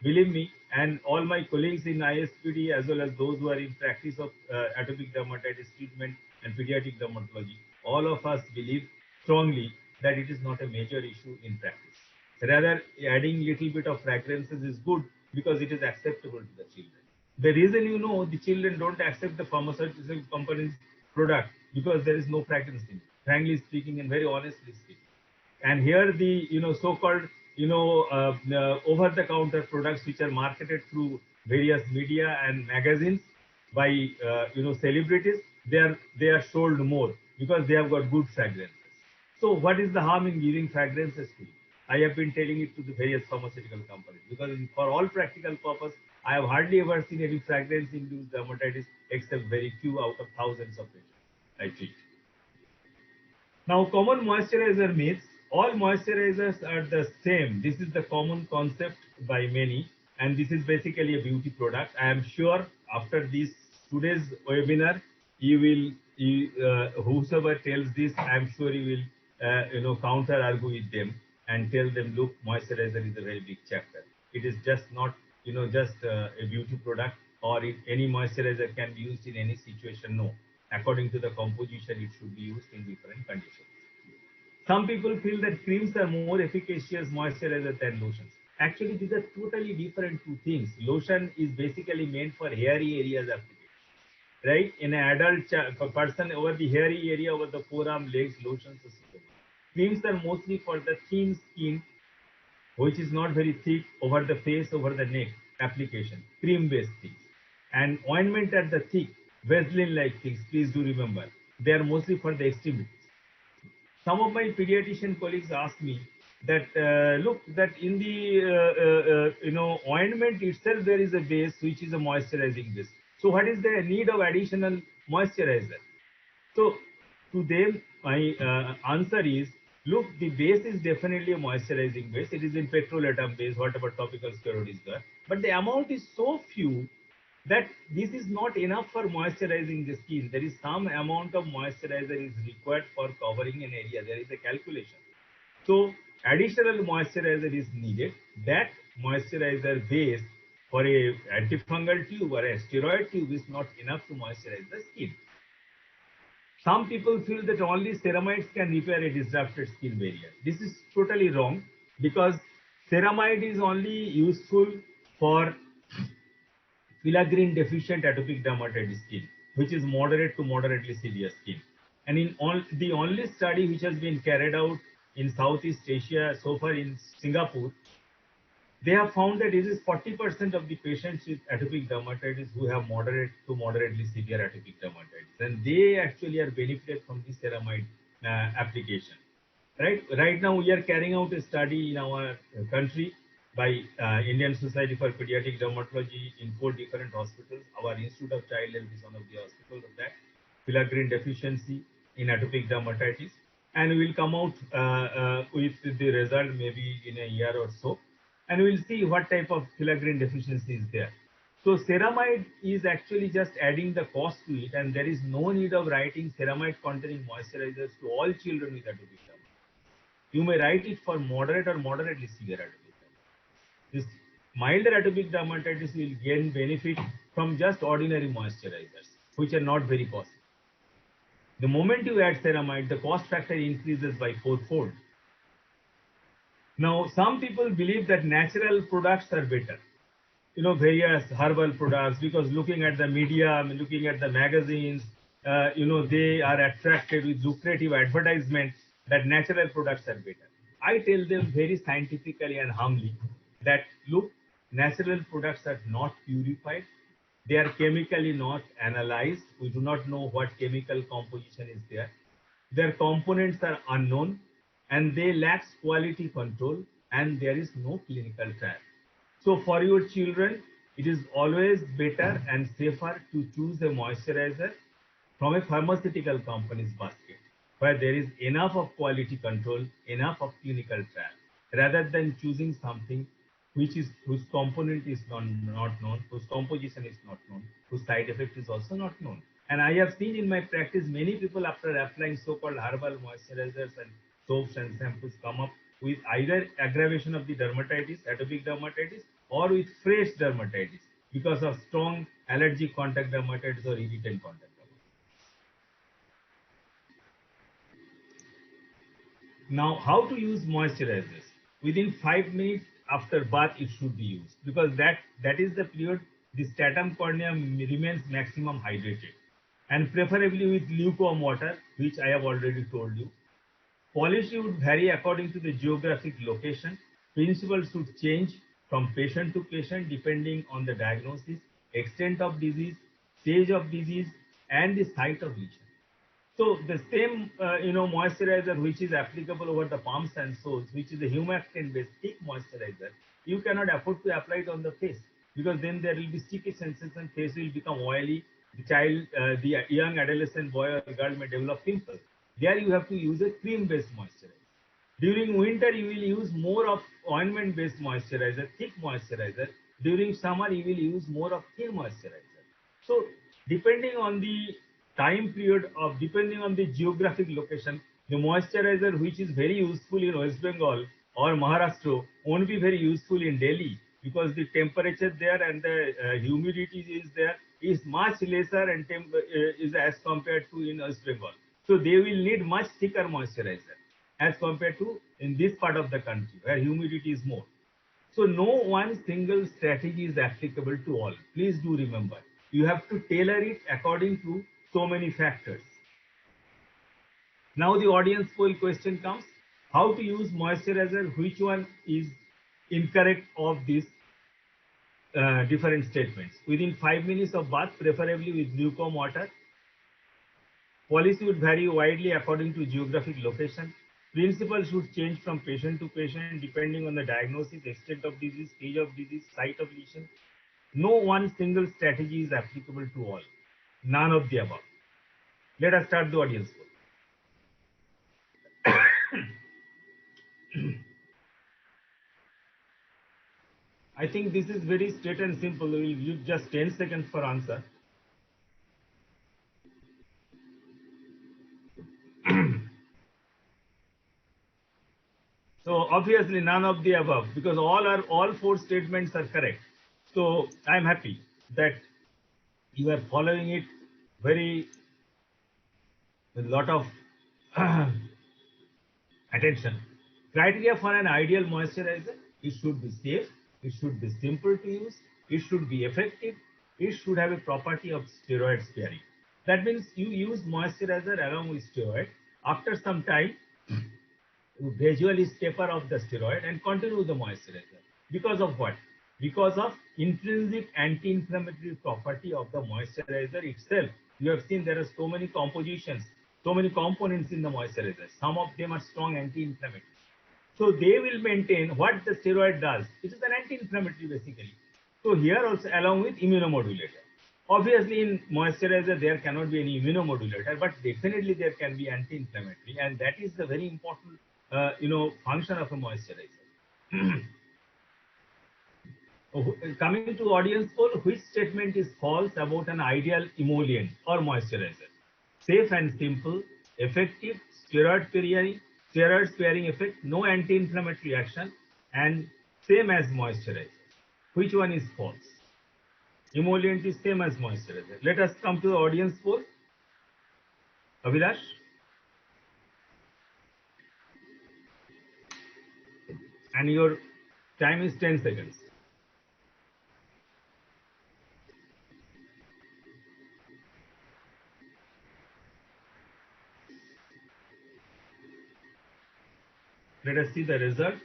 Believe me, and all my colleagues in ISPD, as well as those who are in practice of atopic dermatitis treatment and pediatric dermatology, all of us believe strongly that it is not a major issue in practice. Rather, adding little bit of fragrances is good because it is acceptable to the children. The reason the children don't accept the pharmaceutical company's product because there is no fragrance in it, frankly speaking and very honestly speaking. And here the so-called over-the-counter products which are marketed through various media and magazines by celebrities, they are sold more because they have got good fragrances. So what is the harm in giving fragrances to you? I have been telling it to the various pharmaceutical companies because for all practical purpose, I have hardly ever seen any fragrance-induced dermatitis except very few out of thousands of patients I treat. Now, common moisturizer myths. All moisturizers are the same. This is the common concept by many, and this is basically a beauty product. I am sure after this today's webinar, whosoever tells this, I am sure you will counter argue with them and tell them, look, moisturizer is a very big chapter. It is just not just a beauty product, or any moisturizer can be used in any situation. No, according to the composition, it should be used in different conditions. Some people feel that creams are more efficacious moisturizer than lotions. Actually, these are totally different two things. Lotion is basically meant for hairy areas application, right? In an adult person, over the hairy area, over the forearm, legs, lotions are suitable. Creams are mostly for the thin skin, which is not very thick, over the face, over the neck application, cream-based things. And ointment are the thick, Vaseline-like things, please do remember. They are mostly for the extremities. Some of my pediatrician colleagues asked me that, look, that in the ointment itself there is a base which is a moisturizing base. So what is the need of additional moisturizer? So to them, my answer is, look, the base is definitely a moisturizing base. It is in petrolatum base, whatever topical steroid is there. But the amount is so few that this is not enough for moisturizing the skin. There is some amount of moisturizer is required for covering an area. There is a calculation. So additional moisturizer is needed. That moisturizer base for a antifungal tube or a steroid tube is not enough to moisturize the skin. Some people feel that only ceramides can repair a disrupted skin barrier. This is totally wrong, because ceramide is only useful for filaggrin deficient atopic dermatitis skin, which is moderate to moderately severe skin. And the only study which has been carried out in Southeast Asia so far in Singapore, they have found that it is 40% of the patients with atopic dermatitis who have moderate to moderately severe atopic dermatitis, and they actually are benefited from the ceramide application. Right now, we are carrying out a study in our country by Indian Society for Pediatric Dermatology in 4 different hospitals. Our Institute of Child Health is one of the hospitals of that. Filaggrin deficiency in atopic dermatitis, and we will come out with the result maybe in a year or so, and we'll see what type of filaggrin deficiency is there. So ceramide is actually just adding the cost to it, and there is no need of writing ceramide containing moisturizers to all children with atopic dermatitis. You may write it for moderate or moderately severe atopic dermatitis. This milder atopic dermatitis will gain benefit from just ordinary moisturizers, which are not very costly. The moment you add ceramide, the cost factor increases by 4-fold. Now, some people believe that natural products are better, various herbal products, because looking at the media, looking at the magazines, they are attracted with lucrative advertisements that natural products are better. I tell them very scientifically and humbly that, look, natural products are not purified. They are chemically not analyzed. We do not know what chemical composition is there. Their components are unknown, and they lack quality control, and there is no clinical trial. So for your children, it is always better and safer to choose a moisturizer from a pharmaceutical company's basket, where there is enough of quality control, enough of clinical trial, rather than choosing something whose component is not known, whose composition is not known, whose side effect is also not known. And I have seen in my practice many people, after applying so-called herbal moisturizers and soaps and shampoos, come up with either aggravation of the dermatitis, atopic dermatitis, or with fresh dermatitis because of strong allergic contact dermatitis or irritant contact dermatitis. Now, how to use moisturizers? Within 5 minutes after bath, it should be used, because that is the period the stratum corneum remains maximum hydrated, and preferably with lukewarm water, which I have already told you. Policy would vary according to the geographic location. Principles should change from patient to patient depending on the diagnosis, extent of disease, stage of disease, and the site of lesion. So the same, moisturizer which is applicable over the palms and soles, which is a humectant-based thick moisturizer, you cannot afford to apply it on the face because then there will be sticky sensation, face will become oily, the young adolescent boy or girl may develop pimples. There you have to use a cream-based moisturizer. During winter, you will use more of ointment-based moisturizer, thick moisturizer. During summer, you will use more of thin moisturizer. So, depending on the time period of, depending on the geographic location, the moisturizer which is very useful in West Bengal or Maharashtra won't be very useful in Delhi because the temperature there and the humidity is there is much lesser and is as compared to in West Bengal. So they will need much thicker moisturizer as compared to in this part of the country where humidity is more. So no one single strategy is applicable to all. Please do remember, you have to tailor it according to so many factors. Now the audience poll question comes, how to use moisturizer, which one is incorrect of these different statements? Within 5 minutes of bath, preferably with lukewarm water. Policy would vary widely according to geographic location. Principles should change from patient to patient depending on the diagnosis, extent of disease, stage of disease, site of lesion. No one single strategy is applicable to all. None of the above. Let us start the audience poll. I think this is very straight and simple. We will use just 10 seconds for answer. So obviously none of the above because all four statements are correct. So I am happy that you are following it very with a lot of attention. Criteria for an ideal moisturizer: it should be safe, it should be simple to use, it should be effective, it should have a property of steroid sparing. That means you use moisturizer along with steroid. After some time, you gradually taper off the steroid and continue the moisturizer. Because of what? Because of intrinsic anti-inflammatory property of the moisturizer itself. You have seen there are so many compositions, so many components in the moisturizer. Some of them are strong anti-inflammatory. So they will maintain what the steroid does. It is an anti-inflammatory basically. So here also along with immunomodulator. Obviously in moisturizer there cannot be any immunomodulator, but definitely there can be anti-inflammatory, and that is the very important function of a moisturizer. Coming to audience poll, which statement is false about an ideal emollient or moisturizer? Safe and simple, effective, steroid sparing effect, no anti-inflammatory action, and same as moisturizer. Which one is false? Emollient is same as moisturizer. Let us come to the audience poll. Abhilash? And your time is 10 seconds. Let us see the result.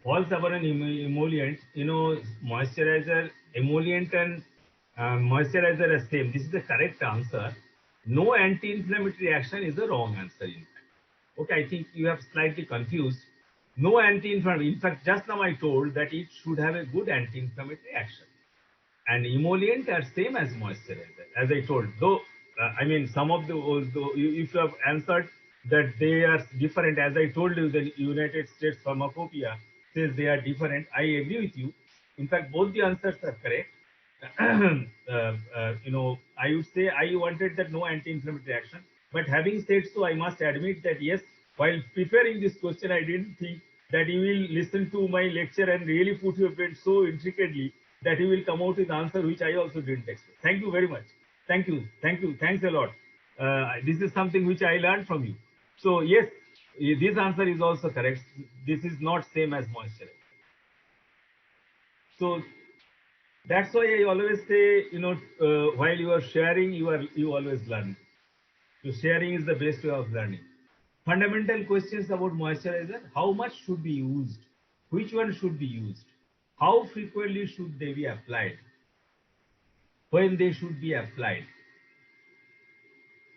False about an emollient, moisturizer, emollient and moisturizer are same. This is the correct answer. No anti-inflammatory action is the wrong answer in fact. Okay, I think you have slightly confused. No anti-inflammatory. In fact, just now I told that it should have a good anti-inflammatory action. And emollient are same as moisturizer, as I told. Though, some of if you have answered that they are different, as I told you, the United States Pharmacopoeia says they are different. I agree with you. In fact, both the answers are correct. I would say I wanted that no anti-inflammatory action. But having said so, I must admit that yes, while preparing this question, I didn't think that you will listen to my lecture and really put your brain so intricately that you will come out with answer which I also didn't expect. Thank you very much. Thank you. Thanks a lot. This is something which I learned from you. So yes, this answer is also correct. This is not same as moisturizer. So that's why I always say, while you are sharing, you always learn. So sharing is the best way of learning. Fundamental questions about moisturizer: how much should be used? Which one should be used? How frequently should they be applied? when they should be applied,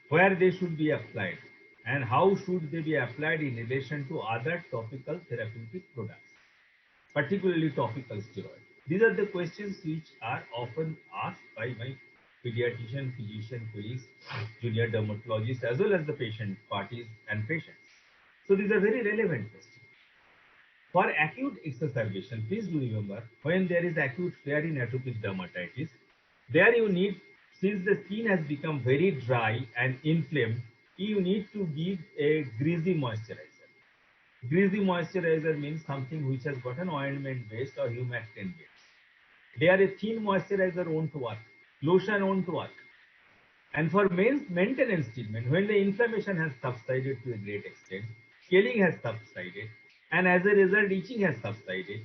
where they should be applied, and how should they be applied in relation to other topical therapeutic products, particularly topical steroids. These are the questions which are often asked by my pediatrician, physician colleagues, junior dermatologists, as well as the patient parties and patients. So these are very relevant questions. For acute exacerbation, please do remember, when there is acute flare in atopic dermatitis, there you need, since the skin has become very dry and inflamed, you need to give a greasy moisturizer. Greasy moisturizer means something which has got an ointment based or humectant based. There a thin moisturizer won't work, lotion won't work. And for maintenance treatment, when the inflammation has subsided to a great extent, scaling has subsided, and as a result, itching has subsided,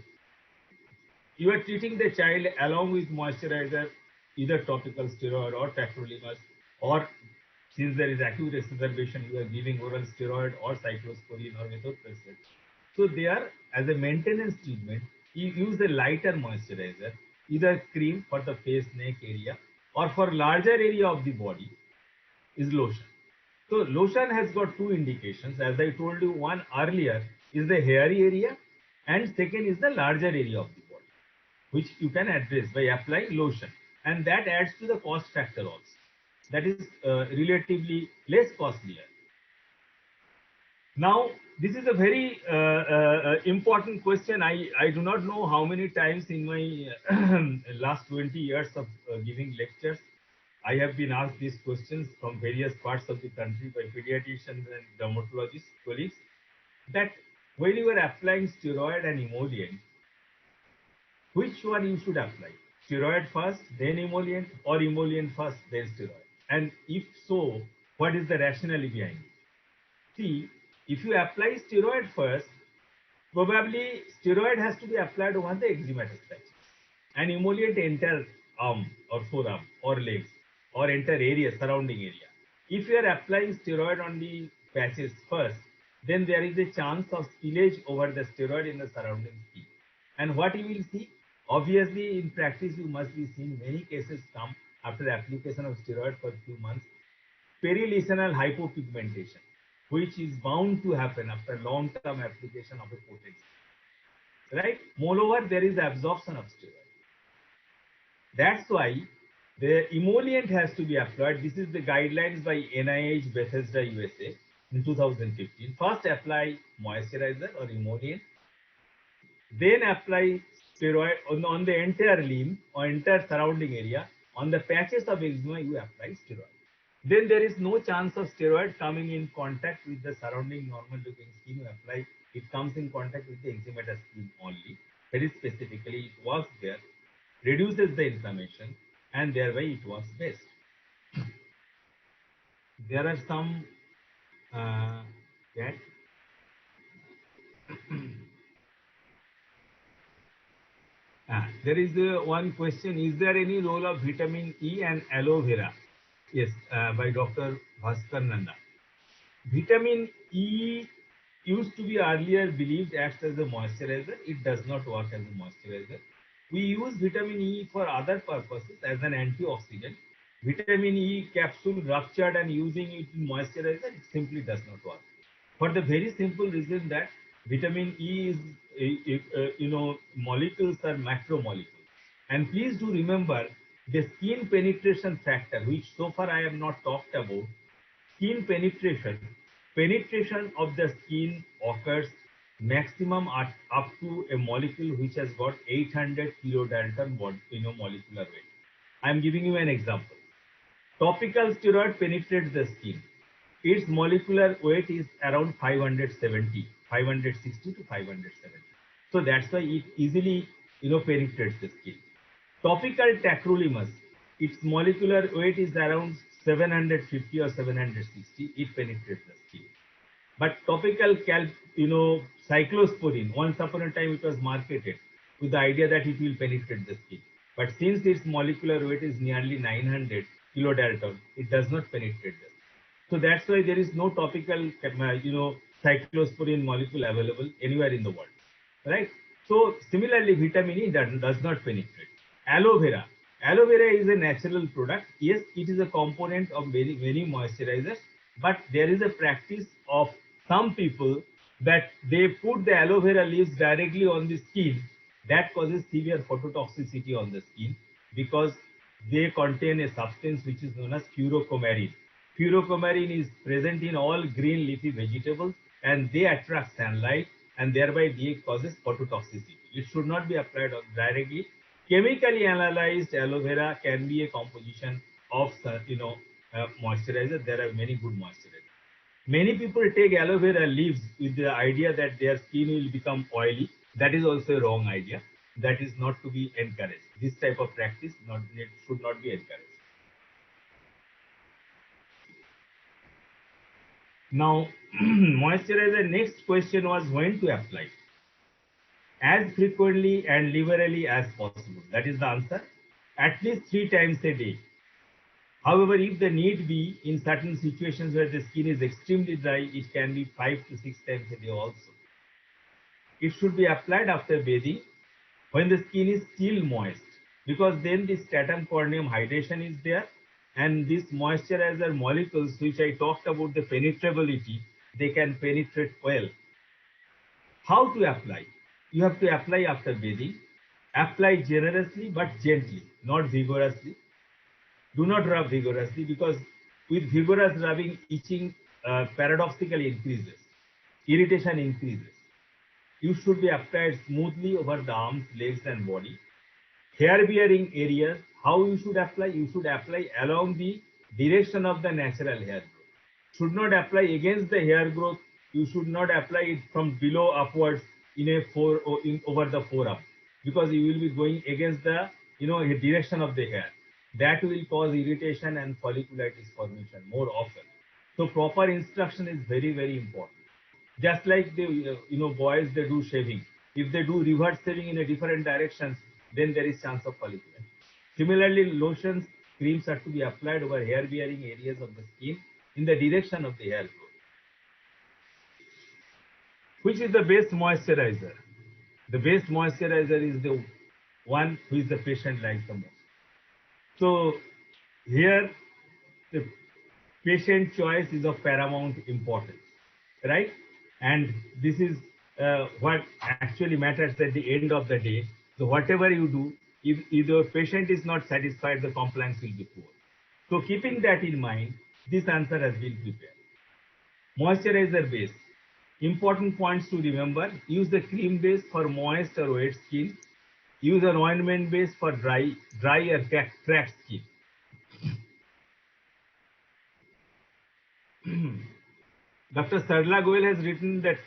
you are treating the child along with moisturizer, either topical steroid or tacrolimus, or since there is acute exacerbation, you are giving oral steroid or cyclosporine or methotrexate. So there, as a maintenance treatment, you use a lighter moisturizer, either cream for the face, neck area, or for larger area of the body is lotion. So lotion has got two indications. As I told you, one earlier is the hairy area, and second is the larger area of the body, which you can address by applying lotion. And that adds to the cost factor also. That is relatively less costlier. Now, this is a very important question. I do not know how many times in my last 20 years of giving lectures, I have been asked these questions from various parts of the country by pediatricians and dermatologists, colleagues, that when you are applying steroid and emollient, which one you should apply? Steroid first, then emollient, or emollient first, then steroid? And if so, what is the rationale behind it? See, if you apply steroid first, probably steroid has to be applied over the eczematous patches and emollient entire arm or forearm or legs or entire area, surrounding area. If you are applying steroid on the patches first, then there is a chance of spillage over the steroid in the surrounding skin. And what you will see? Obviously, in practice, you must be seeing many cases come after application of steroid for a few months. Perilesional hypopigmentation, which is bound to happen after long-term application of a potent steroid. Right? Moreover, there is absorption of steroid. That's why the emollient has to be applied. This is the guidelines by NIH Bethesda USA in 2015. First apply moisturizer or emollient, then apply steroid on the entire limb or entire surrounding area. On the patches of eczema, you apply steroid. Then there is no chance of steroid coming in contact with the surrounding normal looking skin. You apply, it comes in contact with the eczematous skin only. Very specifically, it works there, reduces the inflammation, and thereby it works best. There are some that there is one question: is there any role of vitamin E and aloe vera? Yes, by Dr. Bhaskar Nanda. Vitamin E used to be earlier believed acts as a moisturizer. It does not work as a moisturizer. We use vitamin E for other purposes as an antioxidant. Vitamin E capsule ruptured and using it in moisturizer, it simply does not work. For the very simple reason that vitamin E is, molecules are macromolecules. And please do remember the skin penetration factor, which so far I have not talked about. Skin penetration of the skin occurs maximum at up to a molecule which has got 800 kilodalton molecular weight. I am giving you an example. Topical steroid penetrates the skin. Its molecular weight is around 570, 560 to 570. So that's why it easily penetrates the skin. Topical tacrolimus, its molecular weight is around 750 or 760. It penetrates the skin. But topical cyclosporine, once upon a time it was marketed with the idea that it will penetrate the skin. But since its molecular weight is nearly 900 kilodalton, it does not penetrate the skin. So that's why there is no topical, cyclosporine molecule available anywhere in the world, right? So similarly, vitamin E does not penetrate. Aloe vera. Aloe vera is a natural product. Yes, it is a component of many moisturizers, but there is a practice of some people that they put the aloe vera leaves directly on the skin. That causes severe phototoxicity on the skin because they contain a substance which is known as furocomarine. Furocomarine is present in all green leafy vegetables and they attract sunlight and thereby they causes phototoxicity. It should not be applied directly. Chemically analyzed aloe vera can be a composition of moisturizer. There are many good moisturizers. Many people take aloe vera leaves with the idea that their skin will become oily. That is also a wrong idea. That is not to be encouraged. This type of practice should not be encouraged. Now, moisturizer, next question was when to apply. As frequently and liberally as possible. That is the answer. At least 3 times a day. However, if the need be, in certain situations where the skin is extremely dry, it can be 5 to 6 times a day also. It should be applied after bathing when the skin is still moist because then the stratum corneum hydration is there and these moisturizer molecules which I talked about the penetrability, they can penetrate well. How to apply? You have to apply after bathing. Apply generously but gently, not vigorously. Do not rub vigorously because with vigorous rubbing, itching paradoxically increases, irritation increases. You should be applied smoothly over the arms, legs and body. Hair bearing areas, how you should apply? You should apply along the direction of the natural hair growth. Should not apply against the hair growth. You should not apply it from below upwards over the forearm because you will be going against the direction of the hair. That will cause irritation and folliculitis formation more often. So proper instruction is very important. Just like the boys, they do shaving. If they do reverse shaving in a different directions, then there is chance of folliculitis. Similarly, lotions, creams are to be applied over hair bearing areas of the skin in the direction of the hair growth. Which is the best moisturizer? The best moisturizer is the one who is the patient likes the most. So here the patient choice is of paramount importance, right? And this is what actually matters at the end of the day. So whatever you do, if the patient is not satisfied, the compliance will be poor. So keeping that in mind, this answer has been prepared. Moisturizer base. Important points to remember: use the cream base for moist or wet skin. Use an ointment base for dry or cracked skin. Dr. Sarla Goel has written that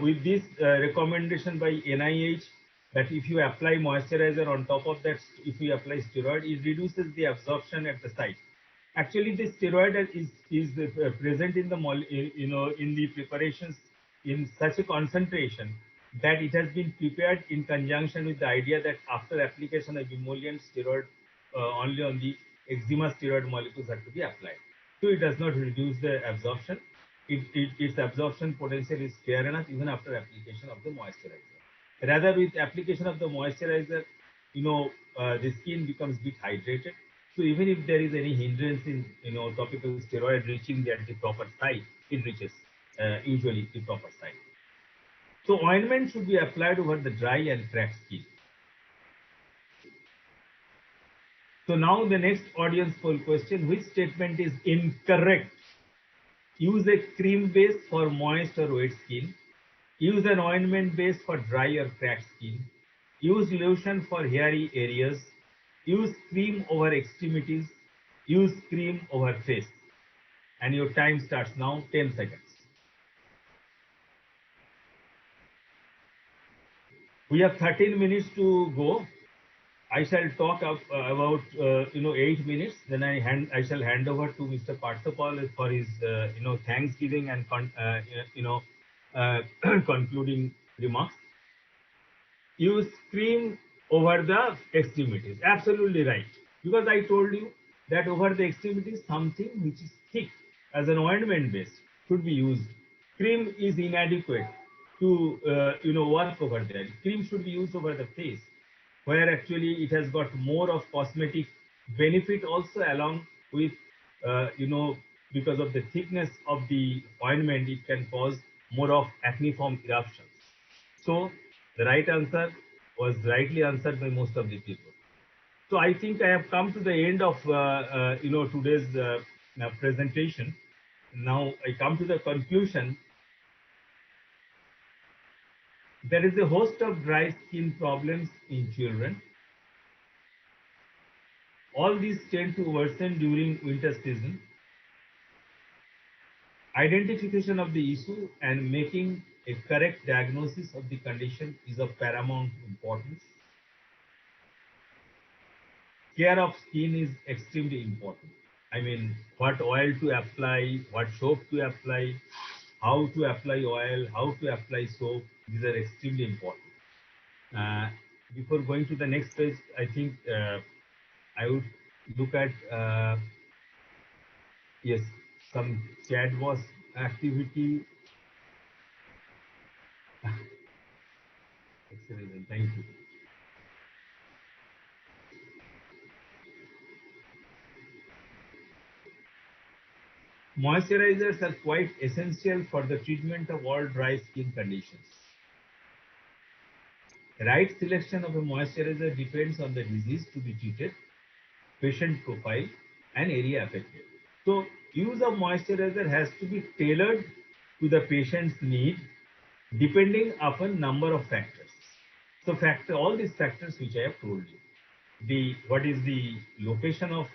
with this recommendation by NIH, that if you apply moisturizer on top of that, if you apply steroid, it reduces the absorption at the site. Actually, the steroid is present in the in the preparations in such a concentration that it has been prepared in conjunction with the idea that after application of emollient steroid, only on the eczema steroid molecules are to be applied. So it does not reduce the absorption. Its absorption potential is fair enough even after application of the moisturizer. Rather, with application of the moisturizer, the skin becomes a bit hydrated. So even if there is any hindrance in topical steroid reaching the proper site, it reaches usually the proper site. So ointment should be applied over the dry and cracked skin. So now the next audience poll question: which statement is incorrect? Use a cream base for moist or wet skin. Use an ointment base for dry or cracked skin. Use lotion for hairy areas. Use cream over extremities. Use cream over face. And your time starts now, 10 seconds. We have 13 minutes to go. I shall talk about 8 minutes. Then I shall hand over to Mr. Parsapal for his thanksgiving and concluding remarks. Use cream over the extremities. Absolutely right. Because I told you that over the extremities, something which is thick as an ointment base should be used. Cream is inadequate to work over there. Cream should be used over the face. where actually it has got more of cosmetic benefit also, along with, because of the thickness of the ointment, it can cause more of acneiform eruptions. So the right answer was rightly answered by most of the people. So I think I have come to the end of today's presentation. Now I come to the conclusion. There is a host of dry skin problems in children. All these tend to worsen during winter season. Identification of the issue and making a correct diagnosis of the condition is of paramount importance. Care of skin is extremely important. I mean, what oil to apply, what soap to apply, how to apply oil, how to apply soap, these are extremely important. Uh, Before going to the next page, I think I would look at, yes, some chat box activity. Excellent, thank you. Moisturizers are quite essential for the treatment of all dry skin conditions. Right selection of a moisturizer depends on the disease to be treated, patient profile, and area affected. So, use of moisturizer has to be tailored to the patient's need, depending upon number of factors. So, all these factors which I have told you. What is the location of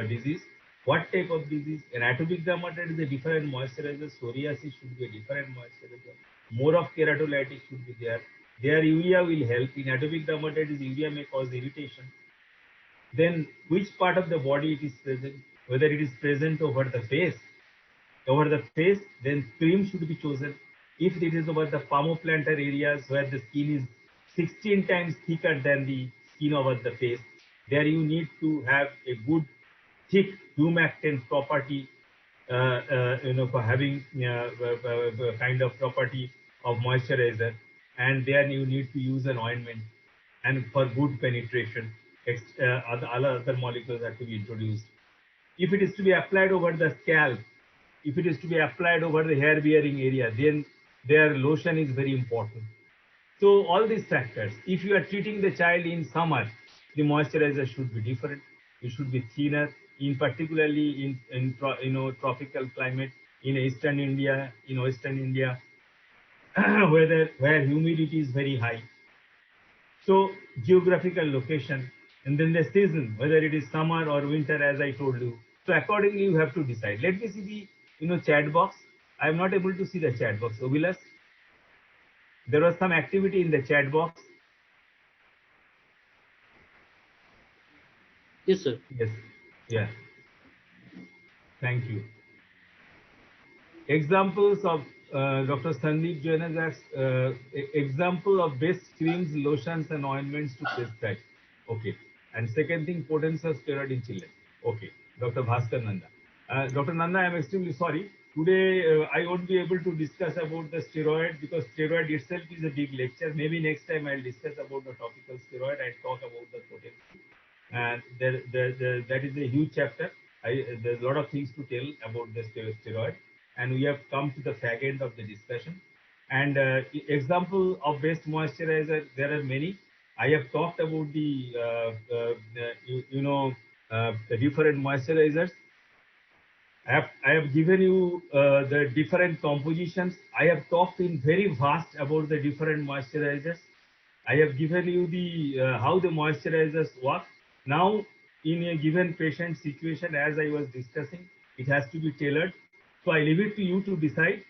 disease, what type of disease. In atopic dermatitis is a different moisturizer, psoriasis should be a different moisturizer, more of keratolitis should be there. There urea will help. In atopic dermatitis, urea may cause irritation. Then which part of the body it is present, whether it is present over the face, then cream should be chosen. If it is over the palmoplantar areas where the skin is 16 times thicker than the skin over the face, there you need to have a good thick humectant property, for having kind of property of moisturizer, and then you need to use an ointment, and for good penetration, other molecules have to be introduced. If it is to be applied over the scalp, if it is to be applied over the hair bearing area, then their lotion is very important. So all these factors, if you are treating the child in summer, the moisturizer should be different. It should be thinner, in particularly in tropical climate in eastern India, where humidity is very high. So geographical location, and then the season, whether it is summer or winter, as I told you. So accordingly, you have to decide. Let me see the chat box. I am not able to see the chat box. Ovilas, there was some activity in the chat box. Yes, sir. Yes. Yeah. Thank you. Examples of Dr. Sandeep Jain has asked, example of best creams, lotions, and ointments to prescribe. Okay. And second thing, potency of steroid in children. Okay. Dr. Bhaskar Nanda. Dr. Nanda, I am extremely sorry. Today, I won't be able to discuss about the steroid because steroid itself is a big lecture. Maybe next time I'll discuss about the topical steroid and talk about the potency. And that is a huge chapter. There's a lot of things to tell about the steroid, and we have come to the fag end of the discussion. And example of best moisturizer, there are many. I have talked about the different moisturizers. I have given you the different compositions. I have talked in very vast about the different moisturizers. I have given you the how the moisturizers work. Now, in a given patient situation, as I was discussing, it has to be tailored. So I leave it to you to decide,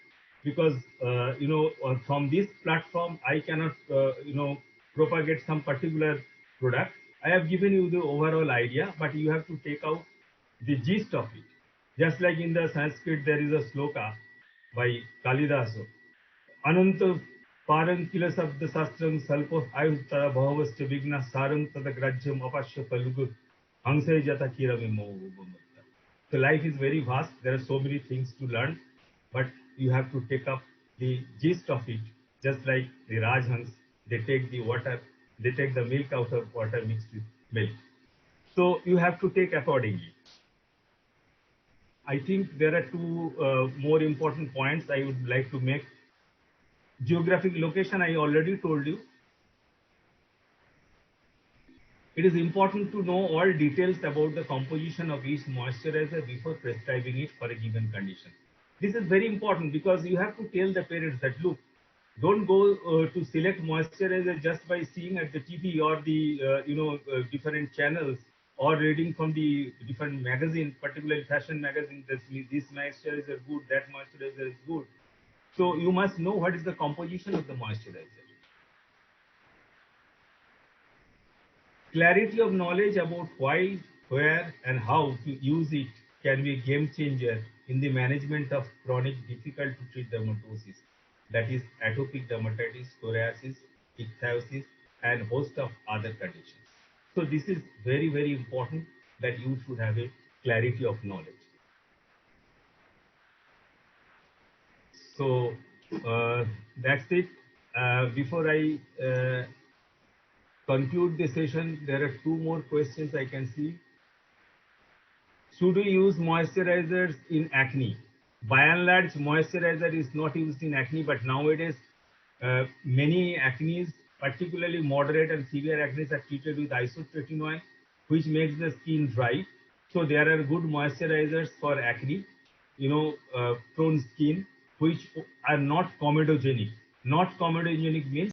because from this platform I cannot propagate some particular product. I have given you the overall idea, but you have to take out the gist of it. Just like in the Sanskrit, there is a sloka by Kalidasa. Ananta parang kila sabda sastram salpo ayuttara bhavavasya vigna sarang tadagrajyam apashya palugu hangsay jata kirame mohamutta. So life is very vast. There are so many things to learn, but you have to take up the gist of it. Just like the Rajhans, they take the water They take the milk out of water mixed with milk. So you have to take accordingly. I think there are two more important points I would like to make. Geographic location, I already told you. It is important to know all details about the composition of each moisturizer before prescribing it for a given condition. This is very important because you have to tell the parents that, look, don't go to select moisturizer just by seeing at the TV or the different channels or reading from the different magazines, particularly fashion magazines. That this moisturizer is good, that moisturizer is good. So you must know what is the composition of the moisturizer. Clarity of knowledge about why, where, and how to use it can be a game changer in the management of chronic difficult to treat dermatosis, that is atopic dermatitis, psoriasis, ichthyosis, and host of other conditions. So this is very, very important that you should have a clarity of knowledge. So that's it. Before I conclude the session, there are two more questions I can see. Should we use moisturizers in acne? By and large, moisturizer is not used in acne, but nowadays many acnes, particularly moderate and severe acne, are treated with isotretinoin, which makes the skin dry. So there are good moisturizers for acne, prone skin, which are not comedogenic. Not comedogenic means